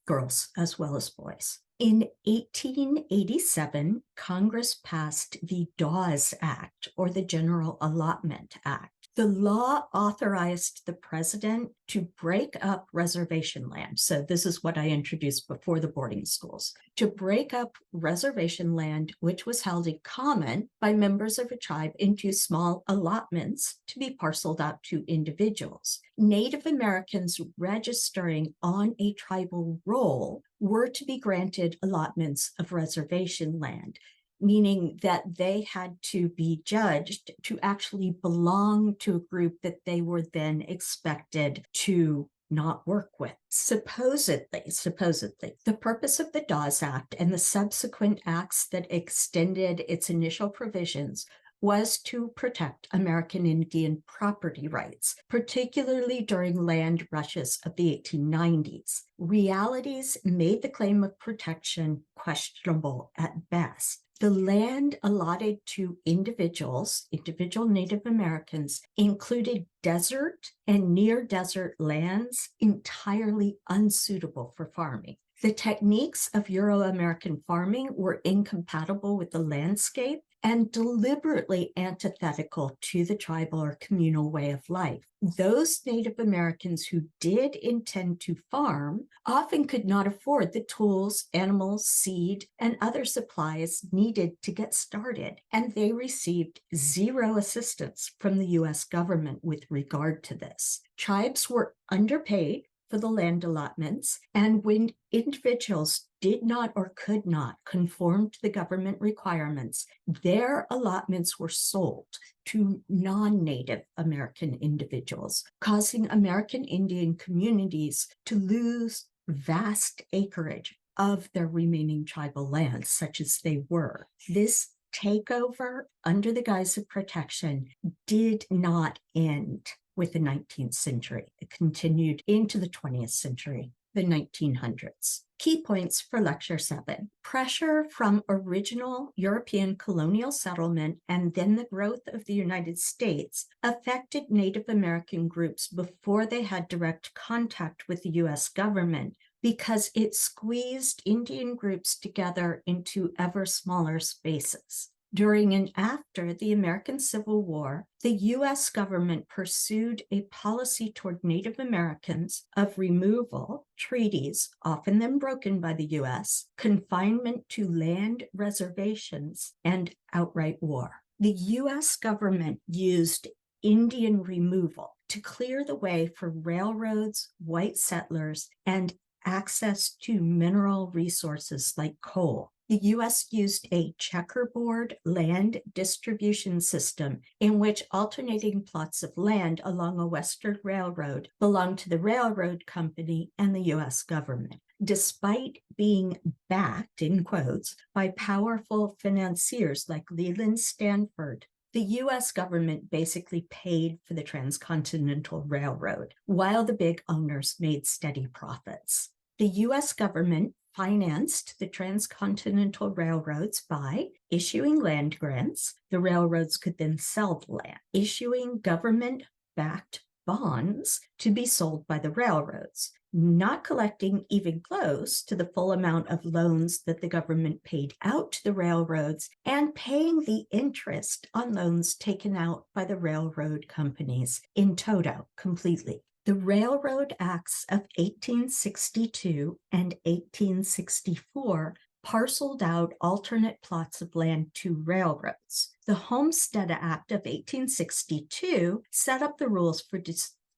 girls as well as boys. In 1887, Congress passed the Dawes Act, or the General Allotment Act. The law authorized the president to break up reservation land. So this is what I introduced before the boarding schools. To break up reservation land, which was held in common by members of a tribe, into small allotments to be parceled out to individuals. Native Americans registering on a tribal roll were to be granted allotments of reservation land, meaning that they had to be judged to actually belong to a group that they were then expected to not work with. Supposedly, the purpose of the Dawes Act and the subsequent acts that extended its initial provisions was to protect American Indian property rights, particularly during land rushes of the 1890s. Realities made the claim of protection questionable at best. The land allotted to individual Native Americans, included desert and near-desert lands entirely unsuitable for farming. The techniques of Euro-American farming were incompatible with the landscape and deliberately antithetical to the tribal or communal way of life. Those Native Americans who did intend to farm often could not afford the tools, animals, seed, and other supplies needed to get started, and they received zero assistance from the U.S. government with regard to this. Tribes were underpaid for the land allotments, and when individuals did not or could not conform to the government requirements, their allotments were sold to non-Native American individuals, causing American Indian communities to lose vast acreage of their remaining tribal lands, such as they were. This takeover under the guise of protection did not end with the 19th century. It continued into the 20th century, the 1900s. Key points for Lecture 7. Pressure from original European colonial settlement and then the growth of the United States affected Native American groups before they had direct contact with the U.S. government, because it squeezed Indian groups together into ever smaller spaces. During and after the American Civil War, the U.S. government pursued a policy toward Native Americans of removal, treaties, often then broken by the U.S., confinement to land reservations, and outright war. The U.S. government used Indian removal to clear the way for railroads, white settlers, and access to mineral resources like coal. The U.S. used a checkerboard land distribution system in which alternating plots of land along a western railroad belonged to the railroad company and the U.S. government. Despite being backed, in quotes, by powerful financiers like Leland Stanford, the U.S. government basically paid for the Transcontinental Railroad, while the big owners made steady profits. The U.S. government financed the transcontinental railroads by issuing land grants. The railroads could then sell the land, issuing government-backed bonds to be sold by the railroads, not collecting even close to the full amount of loans that the government paid out to the railroads, and paying the interest on loans taken out by the railroad companies in toto, completely. The Railroad Acts of 1862 and 1864 parceled out alternate plots of land to railroads. The Homestead Act of 1862 set up the rules for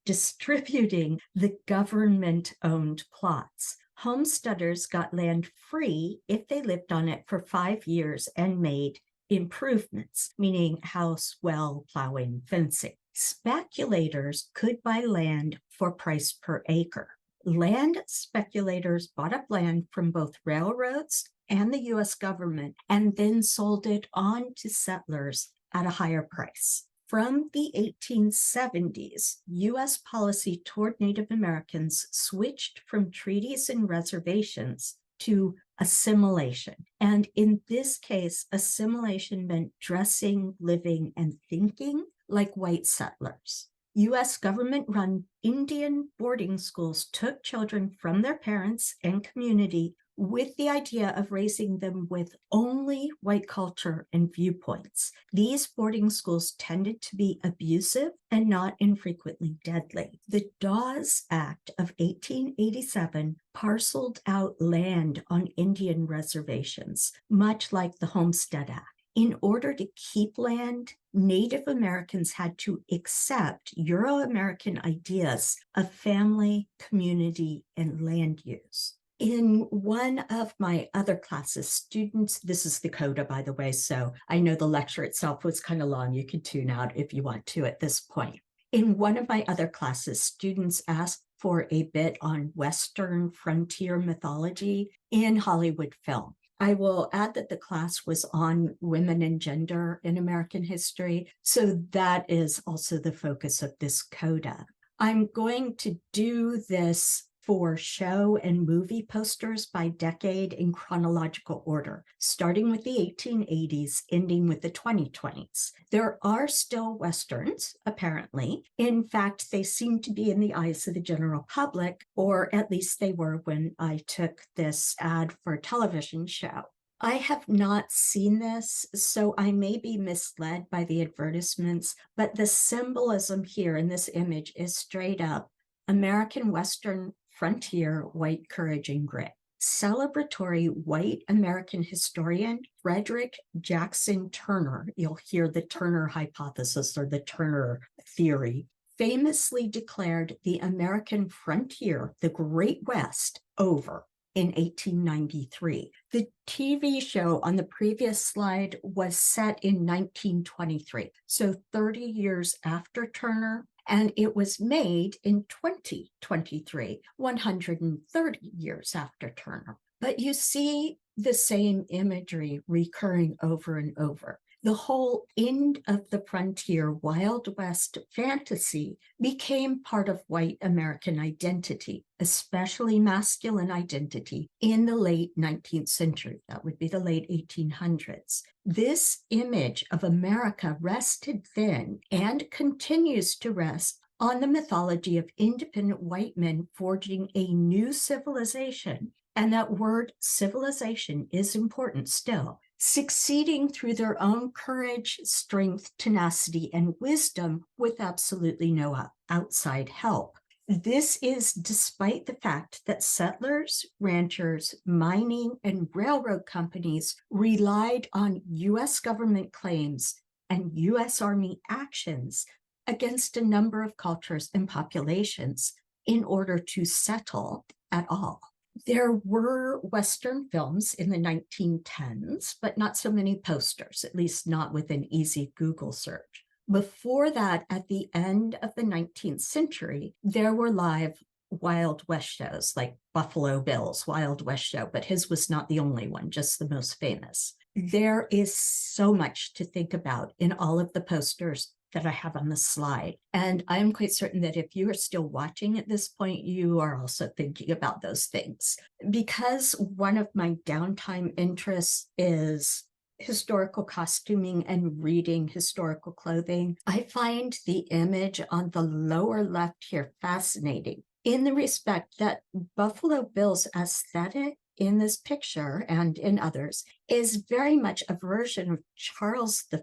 distributing the government-owned plots. Homesteaders got land free if they lived on it for 5 years and made improvements, meaning house, well, plowing, fencing. Speculators could buy land for price per acre. land speculators bought up land from both railroads and the U.S. government and then sold it on to settlers at a higher price. From the 1870s, U.S. policy toward Native Americans switched from treaties and reservations to assimilation. And in this case, assimilation meant dressing, living, and thinking like white settlers. U.S. government-run Indian boarding schools took children from their parents and community with the idea of raising them with only white culture and viewpoints. These boarding schools tended to be abusive and not infrequently deadly. The Dawes Act of 1887 parceled out land on Indian reservations, much like the Homestead Act. In order to keep land, Native Americans had to accept Euro-American ideas of family, community, and land use. In one of my other classes, students, this is the coda, by the way, so I know the lecture itself was kind of long. You could tune out if you want to at this point. In one of my other classes, students asked for a bit on Western frontier mythology in Hollywood film. I will add that the class was on women and gender in American history, so that is also the focus of this coda. I'm going to do this for show and movie posters by decade in chronological order, starting with the 1880s, ending with the 2020s. There are still Westerns, apparently. In fact, they seem to be in the eyes of the general public, or at least they were when I took this ad for a television show. I have not seen this, so I may be misled by the advertisements, but the symbolism here in this image is straight up American Western frontier, white courage and grit. Celebratory white American historian Frederick Jackson Turner, you'll hear the Turner hypothesis or the Turner theory, famously declared the American frontier, the Great West, over in 1893. The TV show on the previous slide was set in 1923, so 30 years after Turner, and it was made in 2023, 130 years after Turner. But you see the same imagery recurring over and over. The whole end of the frontier Wild West fantasy became part of white American identity, especially masculine identity, in the late 19th century. That would be the late 1800s. This image of America rested then and continues to rest on the mythology of independent white men forging a new civilization. And that word civilization is important still. Succeeding through their own courage, strength, tenacity, and wisdom with absolutely no outside help. This is despite the fact that settlers, ranchers, mining, and railroad companies relied on U.S. government claims and U.S. Army actions against a number of cultures and populations in order to settle at all. There were Western films in the 1910s, but not so many posters, at least not with an easy Google search. Before that, at the end of the 19th century, there were live Wild West shows like Buffalo Bill's Wild West show, but his was not the only one, just the most famous. There is so much to think about in all of the posters that I have on the slide. And I'm quite certain that if you are still watching at this point, you are also thinking about those things. Because one of my downtime interests is historical costuming and reading historical clothing, I find the image on the lower left here fascinating in the respect that Buffalo Bill's aesthetic in this picture and in others is very much a version of Charles I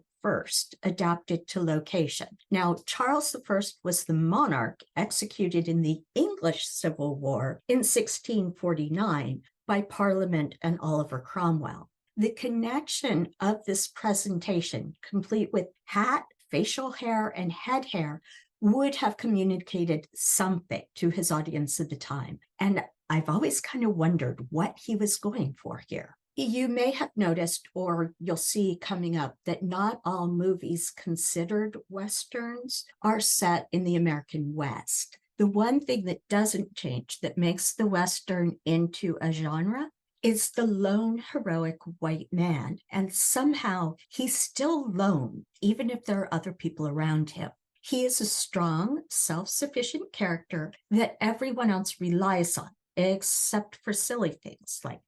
adapted to location. Now, Charles I was the monarch executed in the English Civil War in 1649 by Parliament and Oliver Cromwell. The connection of this presentation, complete with hat, facial hair, and head hair, would have communicated something to his audience at the time. And I've always kind of wondered what he was going for here. You may have noticed, or you'll see coming up, that not all movies considered Westerns are set in the American West. The one thing that doesn't change, that makes the Western into a genre, is the lone heroic white man. And somehow he's still lone, even if there are other people around him. He is a strong, self-sufficient character that everyone else relies on, except for silly things like,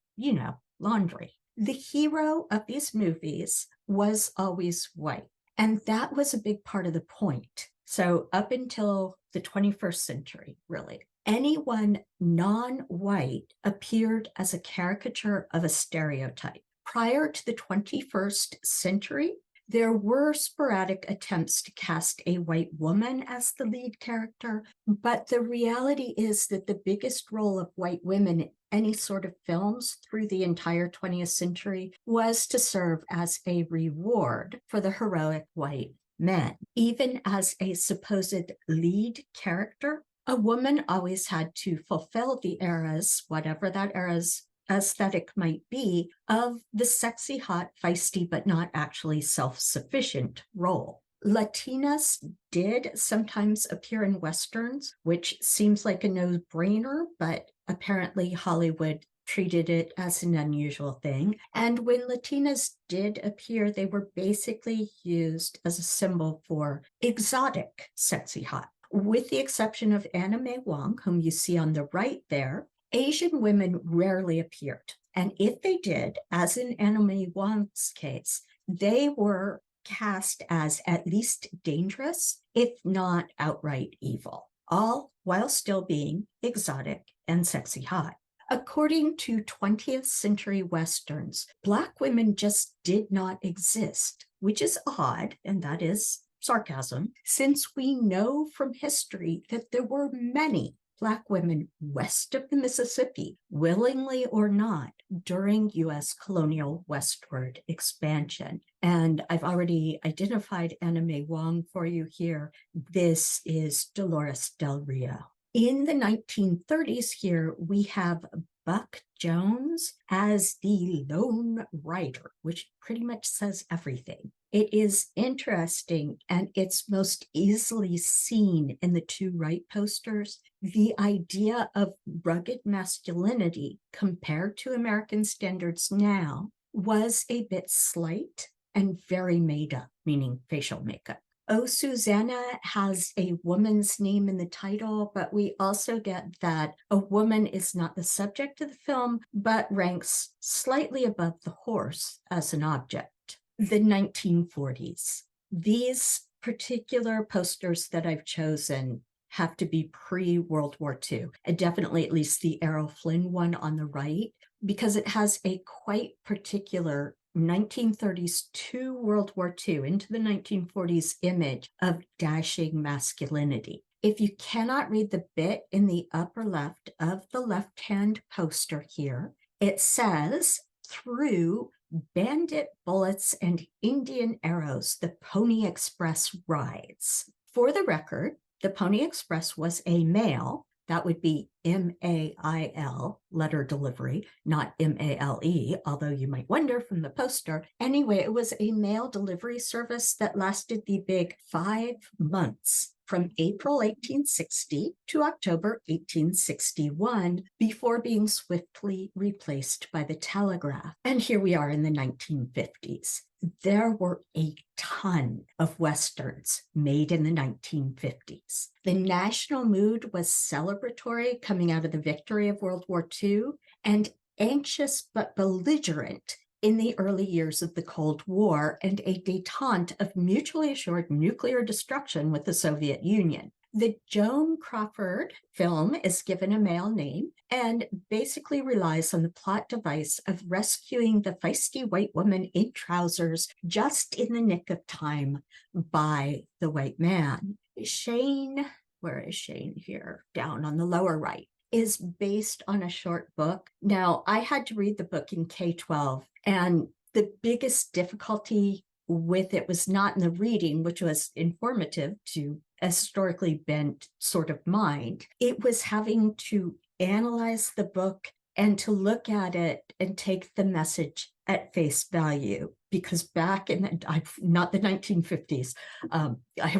laundry. The hero of these movies was always white, and that was a big part of the point. So up until the 21st century, really, anyone non-white appeared as a caricature of a stereotype. Prior to the 21st century, there were sporadic attempts to cast a white woman as the lead character, but the reality is that the biggest role of white women in any sort of films through the entire 20th century was to serve as a reward for the heroic white men. Even as a supposed lead character, a woman always had to fulfill the era's, whatever that era's aesthetic might be, of the sexy, hot, feisty, but not actually self-sufficient role. Latinas did sometimes appear in Westerns, which seems like a no-brainer, but apparently Hollywood treated it as an unusual thing. And when Latinas did appear, they were basically used as a symbol for exotic, sexy, hot. With the exception of Anna May Wong, whom you see on the right there, Asian women rarely appeared. And if they did, as in Anna May Wong's case, they were cast as at least dangerous, if not outright evil, all while still being exotic and sexy hot. According to 20th century Westerns, Black women just did not exist, which is odd, and that is sarcasm, since we know from history that there were many Black women west of the Mississippi, willingly or not, during U.S. colonial westward expansion. And I've already identified Anna May Wong for you here. This is Dolores Del Rio. In the 1930s here, we have Buck Jones as the lone rider, which pretty much says everything. It is interesting, and it's most easily seen in the two right posters. The idea of rugged masculinity compared to American standards now was a bit slight and very made up, meaning facial makeup. Oh, Susanna has a woman's name in the title, but we also get that a woman is not the subject of the film, but ranks slightly above the horse as an object. The 1940s. These particular posters that I've chosen have to be pre-World War II, and definitely at least the Errol Flynn one on the right, because it has a quite particular 1930s to World War II into the 1940s image of dashing masculinity. If you cannot read the bit in the upper left of the left-hand poster here, it says, "Through bandit bullets and Indian arrows, the Pony Express rides." For the record, the Pony Express was a mail. That would be M-A-I-L, letter delivery, not M-A-L-E, although you might wonder from the poster. Anyway, it was a mail delivery service that lasted the big 5 months, from April 1860 to October 1861, before being swiftly replaced by the telegraph. And here we are in the 1950s. There were a ton of Westerns made in the 1950s. The national mood was celebratory coming out of the victory of World War II, and anxious but belligerent in the early years of the Cold War, and a détente of mutually assured nuclear destruction with the Soviet Union. The Joan Crawford film is given a male name and basically relies on the plot device of rescuing the feisty white woman in trousers just in the nick of time by the white man. Shane, where is Shane here? Down on the lower right, is based on a short book. Now, I had to read the book in K-12, and the biggest difficulty with it was not in the reading, which was informative to a historically bent sort of mind. It was having to analyze the book and to look at it and take the message at face value, because back in not the 1950s, I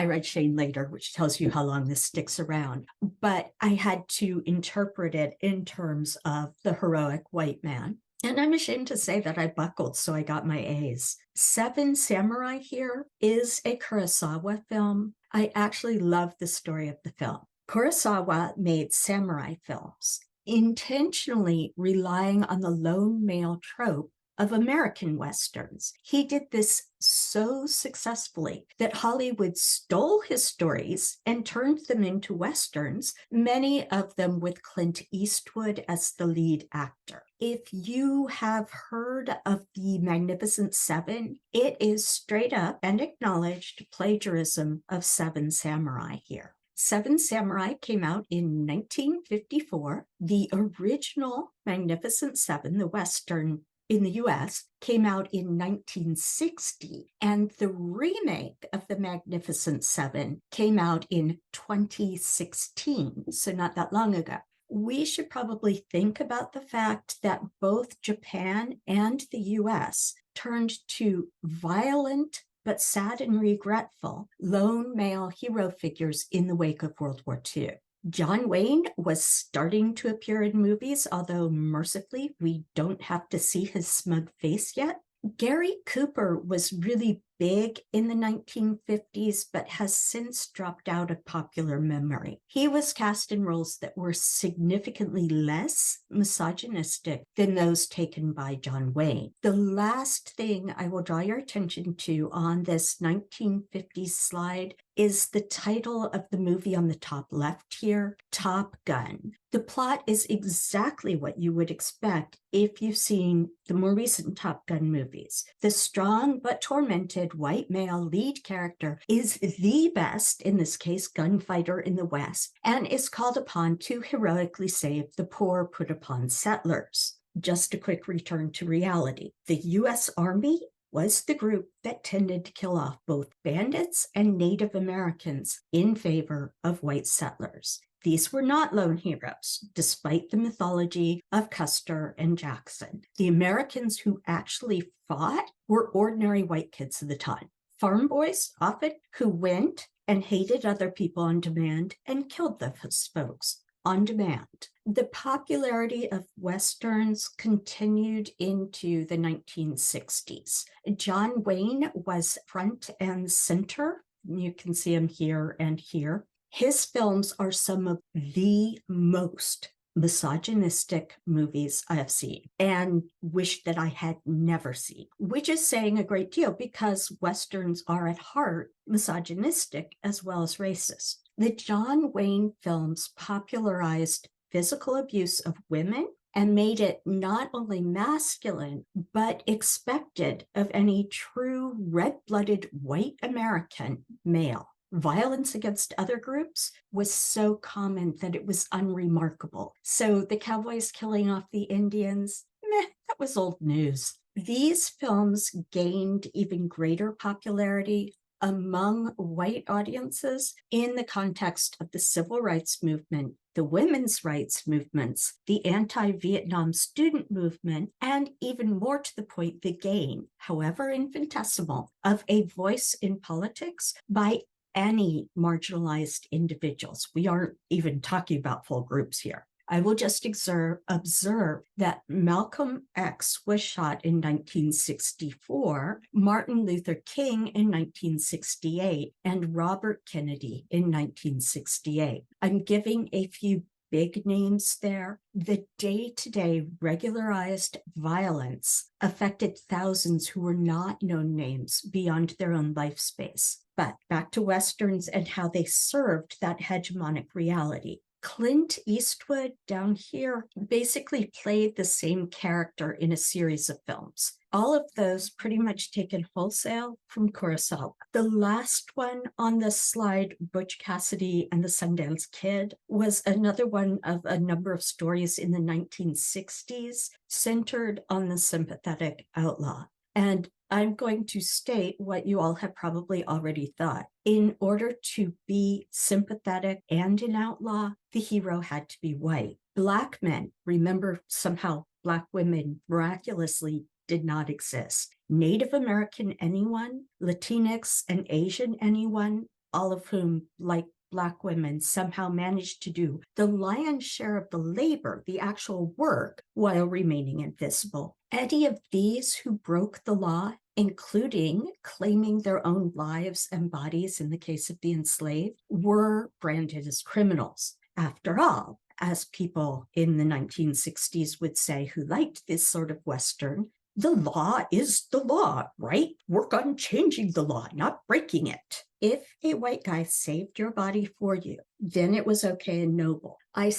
read Shane later, which tells you how long this sticks around, but I had to interpret it in terms of the heroic white man. And I'm ashamed to say that I buckled, so I got my A's. Seven Samurai here is a Kurosawa film. I actually love the story of the film. Kurosawa made samurai films, intentionally relying on the lone male trope of American Westerns. He did this so successfully that Hollywood stole his stories and turned them into Westerns, many of them with Clint Eastwood as the lead actor. If you have heard of the Magnificent Seven, it is straight up and acknowledged plagiarism of Seven Samurai here. Seven Samurai came out in 1954. The original Magnificent Seven, the Western in the US, came out in 1960, and the remake of the Magnificent Seven came out in 2016, so not that long ago. We should probably think about the fact that both Japan and the US turned to violent but sad and regretful lone male hero figures in the wake of World War II. John Wayne was starting to appear in movies, although mercifully we don't have to see his smug face yet. Gary Cooper was really big in the 1950s, but has since dropped out of popular memory. He was cast in roles that were significantly less misogynistic than those taken by John Wayne. The last thing I will draw your attention to on this 1950s slide is the title of the movie on the top left here, Top Gun. The plot is exactly what you would expect if you've seen the more recent Top Gun movies. The strong but tormented white male lead character is the best, in this case, gunfighter in the West, and is called upon to heroically save the poor put upon settlers. Just a quick return to reality. The U.S. Army was the group that tended to kill off both bandits and Native Americans in favor of white settlers. These were not lone heroes, despite the mythology of Custer and Jackson. The Americans who actually fought were ordinary white kids of the time. Farm boys, often, who went and hated other people on demand and killed those folks on demand. The popularity of Westerns continued into the 1960s. John Wayne was front and center. You can see him here and here. His films are some of the most misogynistic movies I have seen and wish that I had never seen, which is saying a great deal because Westerns are at heart misogynistic as well as racist. The John Wayne films popularized physical abuse of women and made it not only masculine, but expected of any true red-blooded white American male. Violence against other groups was so common that it was unremarkable. So the cowboys killing off the Indians, that was old news. These films gained even greater popularity among white audiences in the context of the civil rights movement, the women's rights movements, the anti-Vietnam student movement, and even more to the point, the gain, however infinitesimal, of a voice in politics by any marginalized individuals. We aren't even talking about full groups here. I will just observe that Malcolm X was shot in 1964, Martin Luther King in 1968, and Robert Kennedy in 1968. I'm giving a few big names there. The day-to-day regularized violence affected thousands who were not known names beyond their own life space. But back to Westerns and how they served that hegemonic reality. Clint Eastwood down here basically played the same character in a series of films. All of those pretty much taken wholesale from Kurosawa. The last one on this slide, Butch Cassidy and the Sundance Kid, was another one of a number of stories in the 1960s centered on the sympathetic outlaw. And I'm going to state what you all have probably already thought. In order to be sympathetic and an outlaw, the hero had to be white. Black men, remember somehow Black women miraculously did not exist. Native American anyone, Latinx and Asian anyone, all of whom, like Black women, somehow managed to do the lion's share of the labor, the actual work, while remaining invisible. Any of these who broke the law, including claiming their own lives and bodies in the case of the enslaved, were branded as criminals. After all, as people in the 1960s would say who liked this sort of Western, the law is the law, right? Work on changing the law, not breaking it. If a white guy saved your body for you, then it was okay and noble. I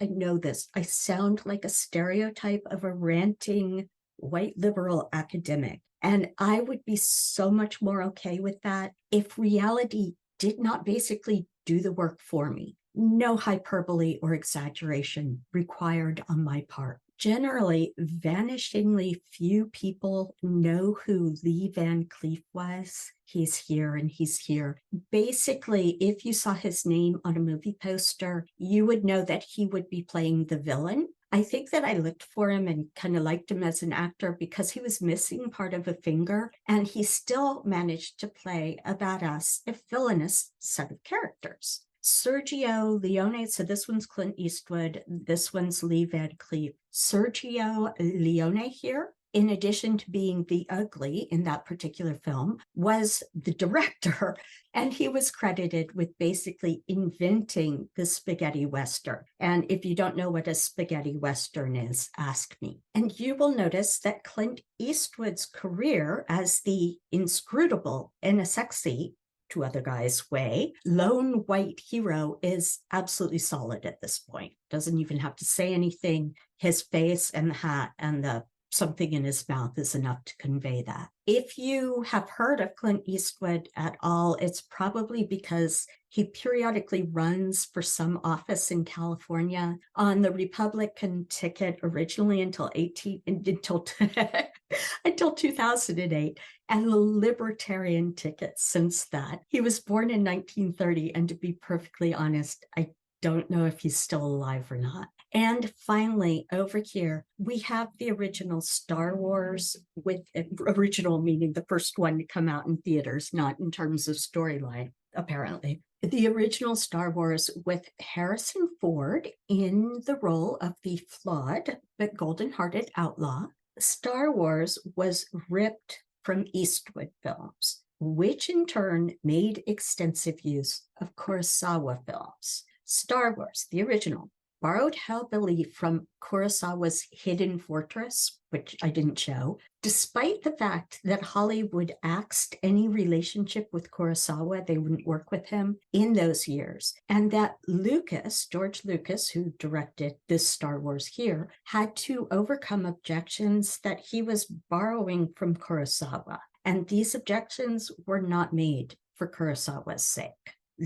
know this, I sound like a stereotype of a ranting white liberal academic. And I would be so much more okay with that if reality did not basically do the work for me. No hyperbole or exaggeration required on my part. Generally, vanishingly few people know who Lee Van Cleef was. He's here and he's here. Basically, if you saw his name on a movie poster, you would know that he would be playing the villain. I think that I looked for him and kind of liked him as an actor because he was missing part of a finger, and he still managed to play a badass, if villainous, set of characters. Sergio Leone, so this one's Clint Eastwood, this one's Lee Van Cleef. Sergio Leone here, in addition to being the ugly in that particular film, was the director, and he was credited with basically inventing the spaghetti western. And if you don't know what a spaghetti western is, ask me. And you will notice that Clint Eastwood's career as the inscrutable and a sexy, to other guys' way, lone white hero is absolutely solid at this point. Doesn't even have to say anything. His face and the hat and the something in his mouth is enough to convey that. If you have heard of Clint Eastwood at all, it's probably because he periodically runs for some office in California on the Republican ticket originally until 2008, and the Libertarian ticket since that. He was born in 1930, and to be perfectly honest, I don't know if he's still alive or not. And finally, over here, we have the original Star Wars, with original meaning the first one to come out in theaters, not in terms of storyline, apparently. The original Star Wars with Harrison Ford in the role of the flawed but golden-hearted outlaw. Star Wars was ripped from Eastwood films, which in turn made extensive use of Kurosawa films. Star Wars, the original, borrowed heavily from Kurosawa's Hidden Fortress, which I didn't show, despite the fact that Hollywood axed any relationship with Kurosawa, they wouldn't work with him in those years, and that George Lucas, who directed this Star Wars here, had to overcome objections that he was borrowing from Kurosawa, and these objections were not made for Kurosawa's sake.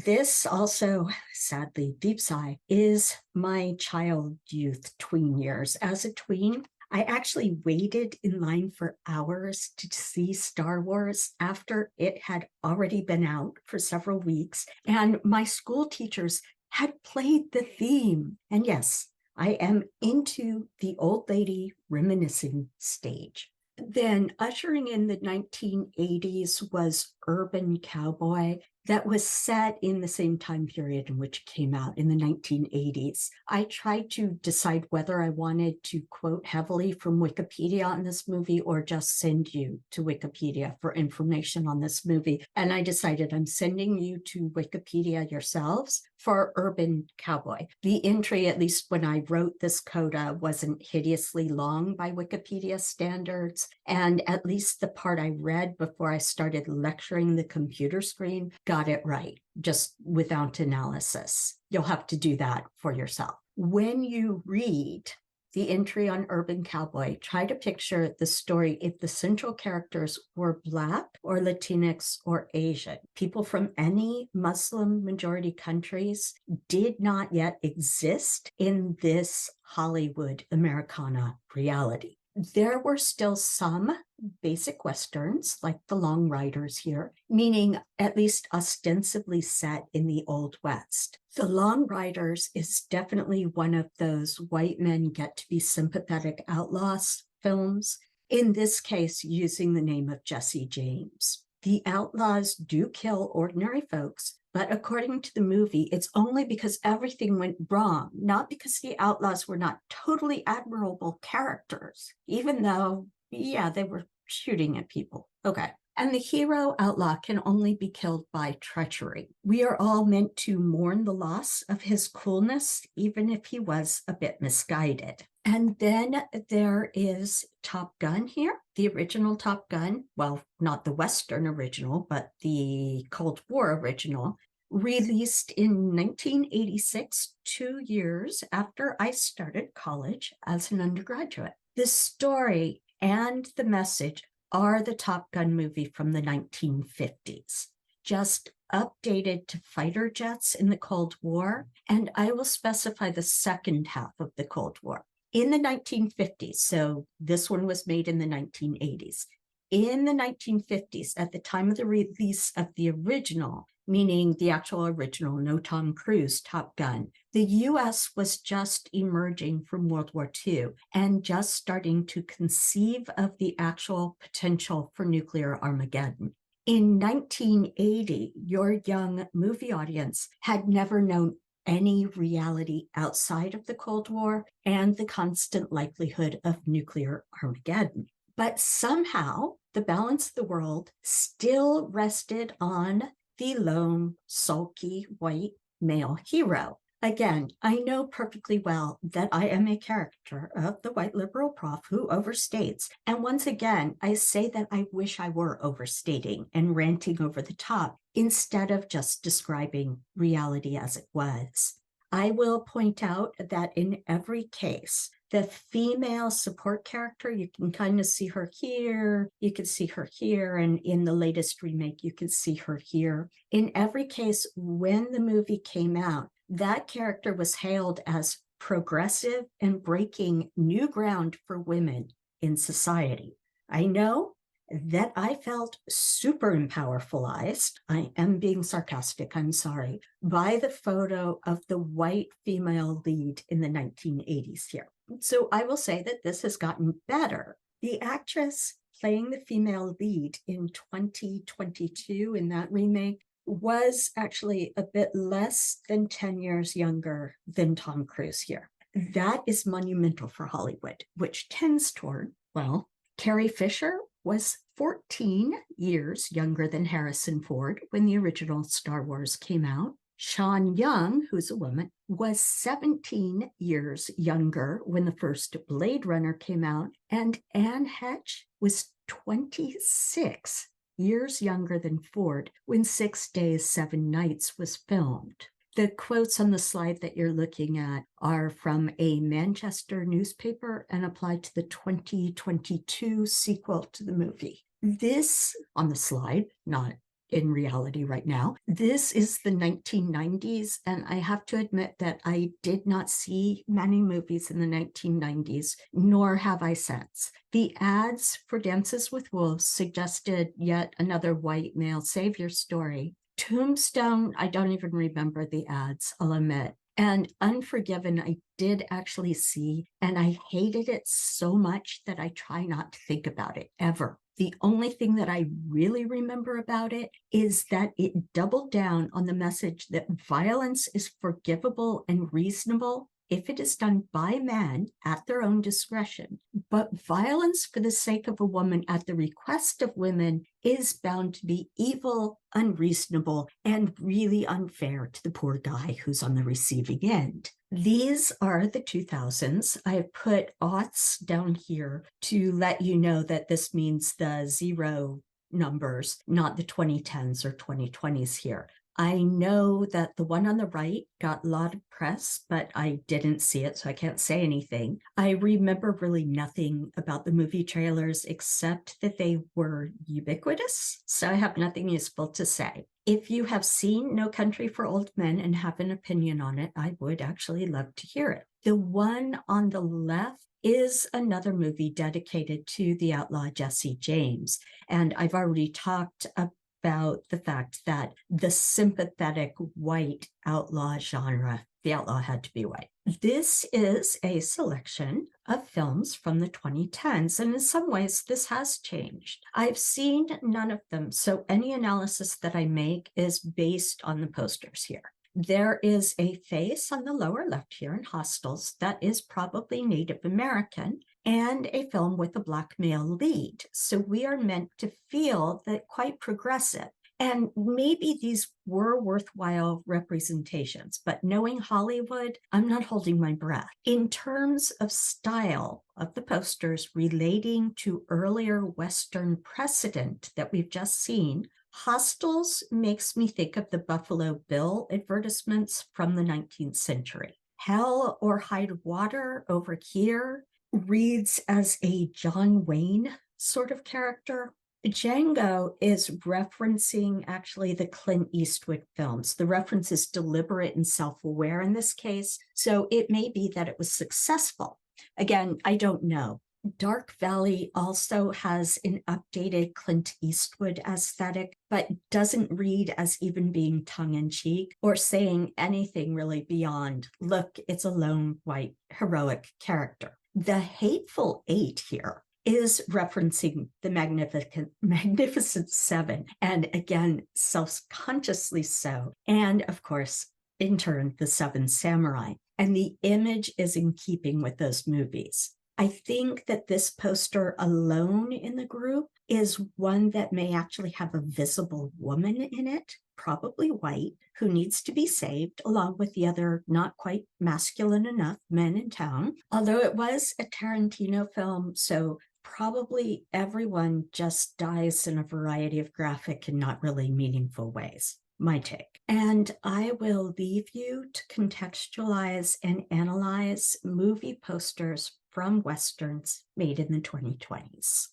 This also, sadly, deep sigh, is my child, youth, tween years. As a tween, I actually waited in line for hours to see Star Wars after it had already been out for several weeks, and my school teachers had played the theme. And yes, I am into the old lady reminiscing stage. Then ushering in the 1980s was Urban Cowboy, that was set in the same time period in which it came out, in the 1980s. I tried to decide whether I wanted to quote heavily from Wikipedia on this movie or just send you to Wikipedia for information on this movie. And I decided I'm sending you to Wikipedia yourselves for Urban Cowboy. The entry, at least when I wrote this coda, wasn't hideously long by Wikipedia standards. And at least the part I read before I started lecturing the computer screen got it right, just without analysis. You'll have to do that for yourself. When you read the entry on Urban Cowboy, try to picture the story if the central characters were Black or Latinx or Asian. People from any Muslim majority countries did not yet exist in this Hollywood Americana reality. There were still some basic Westerns, like The Long Riders here, meaning at least ostensibly set in the Old West. The Long Riders is definitely one of those white men get to be sympathetic outlaws films in this case using the name of Jesse James. The outlaws do kill ordinary folks, but according to the movie, it's only because everything went wrong, not because the outlaws were not totally admirable characters, even though, yeah, they were shooting at people. Okay. And the hero outlaw can only be killed by treachery. We are all meant to mourn the loss of his coolness, even if he was a bit misguided. And then there is Top Gun here, the original Top Gun. Well, not the Western original, but the Cold War original, released in 1986, 2 years after I started college as an undergraduate. The story and the message are the Top Gun movie from the 1950s, just updated to fighter jets in the Cold War, and I will specify the second half of the Cold War. In the 1950s, so this one was made in the 1980s. In the 1950s, at the time of the release of the original, meaning the actual original, no Tom Cruise, Top Gun, the US was just emerging from World War II and just starting to conceive of the actual potential for nuclear Armageddon. In 1980, your young movie audience had never known any reality outside of the Cold War and the constant likelihood of nuclear Armageddon. But somehow the balance of the world still rested on the lone, sulky, white male hero. Again, I know perfectly well that I am a character of the white liberal prof who overstates. And once again, I say that I wish I were overstating and ranting over the top instead of just describing reality as it was. I will point out that in every case, the female support character, you can kind of see her here, you can see her here, and in the latest remake, you can see her here. In every case, when the movie came out, that character was hailed as progressive and breaking new ground for women in society. I know that I felt super empowerfulized, I am being sarcastic, I'm sorry, by the photo of the white female lead in the 1980s here. So I will say that this has gotten better. The actress playing the female lead in 2022 in that remake was actually a bit less than 10 years younger than Tom Cruise here. That is monumental for Hollywood, which tends toward, well, Carrie Fisher was 14 years younger than Harrison Ford when the original Star Wars came out. Sean Young, who's a woman, was 17 years younger when the first Blade Runner came out, and Anne Heche was 26 years younger than Ford when 6 Days, 7 Nights was filmed. The quotes on the slide that you're looking at are from a Manchester newspaper and apply to the 2022 sequel to the movie. This, on the slide, not in reality right now, this is the 1990s, and I have to admit that I did not see many movies in the 1990s, nor have I since. The ads for Dances with Wolves suggested yet another white male savior story. Tombstone, I don't even remember the ads, I'll admit. And Unforgiven, I did actually see, and I hated it so much that I try not to think about it ever. The only thing that I really remember about it is that it doubled down on the message that violence is forgivable and reasonable if it is done by men at their own discretion, but violence for the sake of a woman at the request of women is bound to be evil, unreasonable, and really unfair to the poor guy who's on the receiving end. These are the 2000s. I have put aughts down here to let you know that this means the 0 numbers, not the 2010s or 2020s here. I know that the one on the right got a lot of press, but I didn't see it, so I can't say anything. I remember really nothing about the movie trailers except that they were ubiquitous, so I have nothing useful to say. If you have seen No Country for Old Men and have an opinion on it, I would actually love to hear it. The one on the left is another movie dedicated to the outlaw Jesse James, and I've already talked about about the fact that the sympathetic white outlaw genre, the outlaw had to be white. This is a selection of films from the 2010s, and in some ways this has changed. I've seen none of them, so any analysis that I make is based on the posters here. There is a face on the lower left here in Hostels that is probably Native American, and a film with a Black male lead. So we are meant to feel that quite progressive. And maybe these were worthwhile representations, but knowing Hollywood, I'm not holding my breath. In terms of style of the posters relating to earlier Western precedent that we've just seen, Hostels makes me think of the Buffalo Bill advertisements from the 19th century. Hell or High Water over here reads as a John Wayne sort of character. Django is referencing actually the Clint Eastwood films. The reference is deliberate and self-aware in this case, so it may be that it was successful. Again, I don't know. Dark Valley also has an updated Clint Eastwood aesthetic, but doesn't read as even being tongue-in-cheek or saying anything really beyond, look, it's a lone white heroic character. The Hateful Eight here is referencing the Magnificent Seven, and again, self-consciously so. And of course, in turn, the Seven Samurai. And the image is in keeping with those movies. I think that this poster alone in the group is one that may actually have a visible woman in it, probably white, who needs to be saved, along with the other not quite masculine enough men in town. Although it was a Tarantino film, so probably everyone just dies in a variety of graphic and not really meaningful ways. My take. And I will leave you to contextualize and analyze movie posters from Westerns made in the 2020s.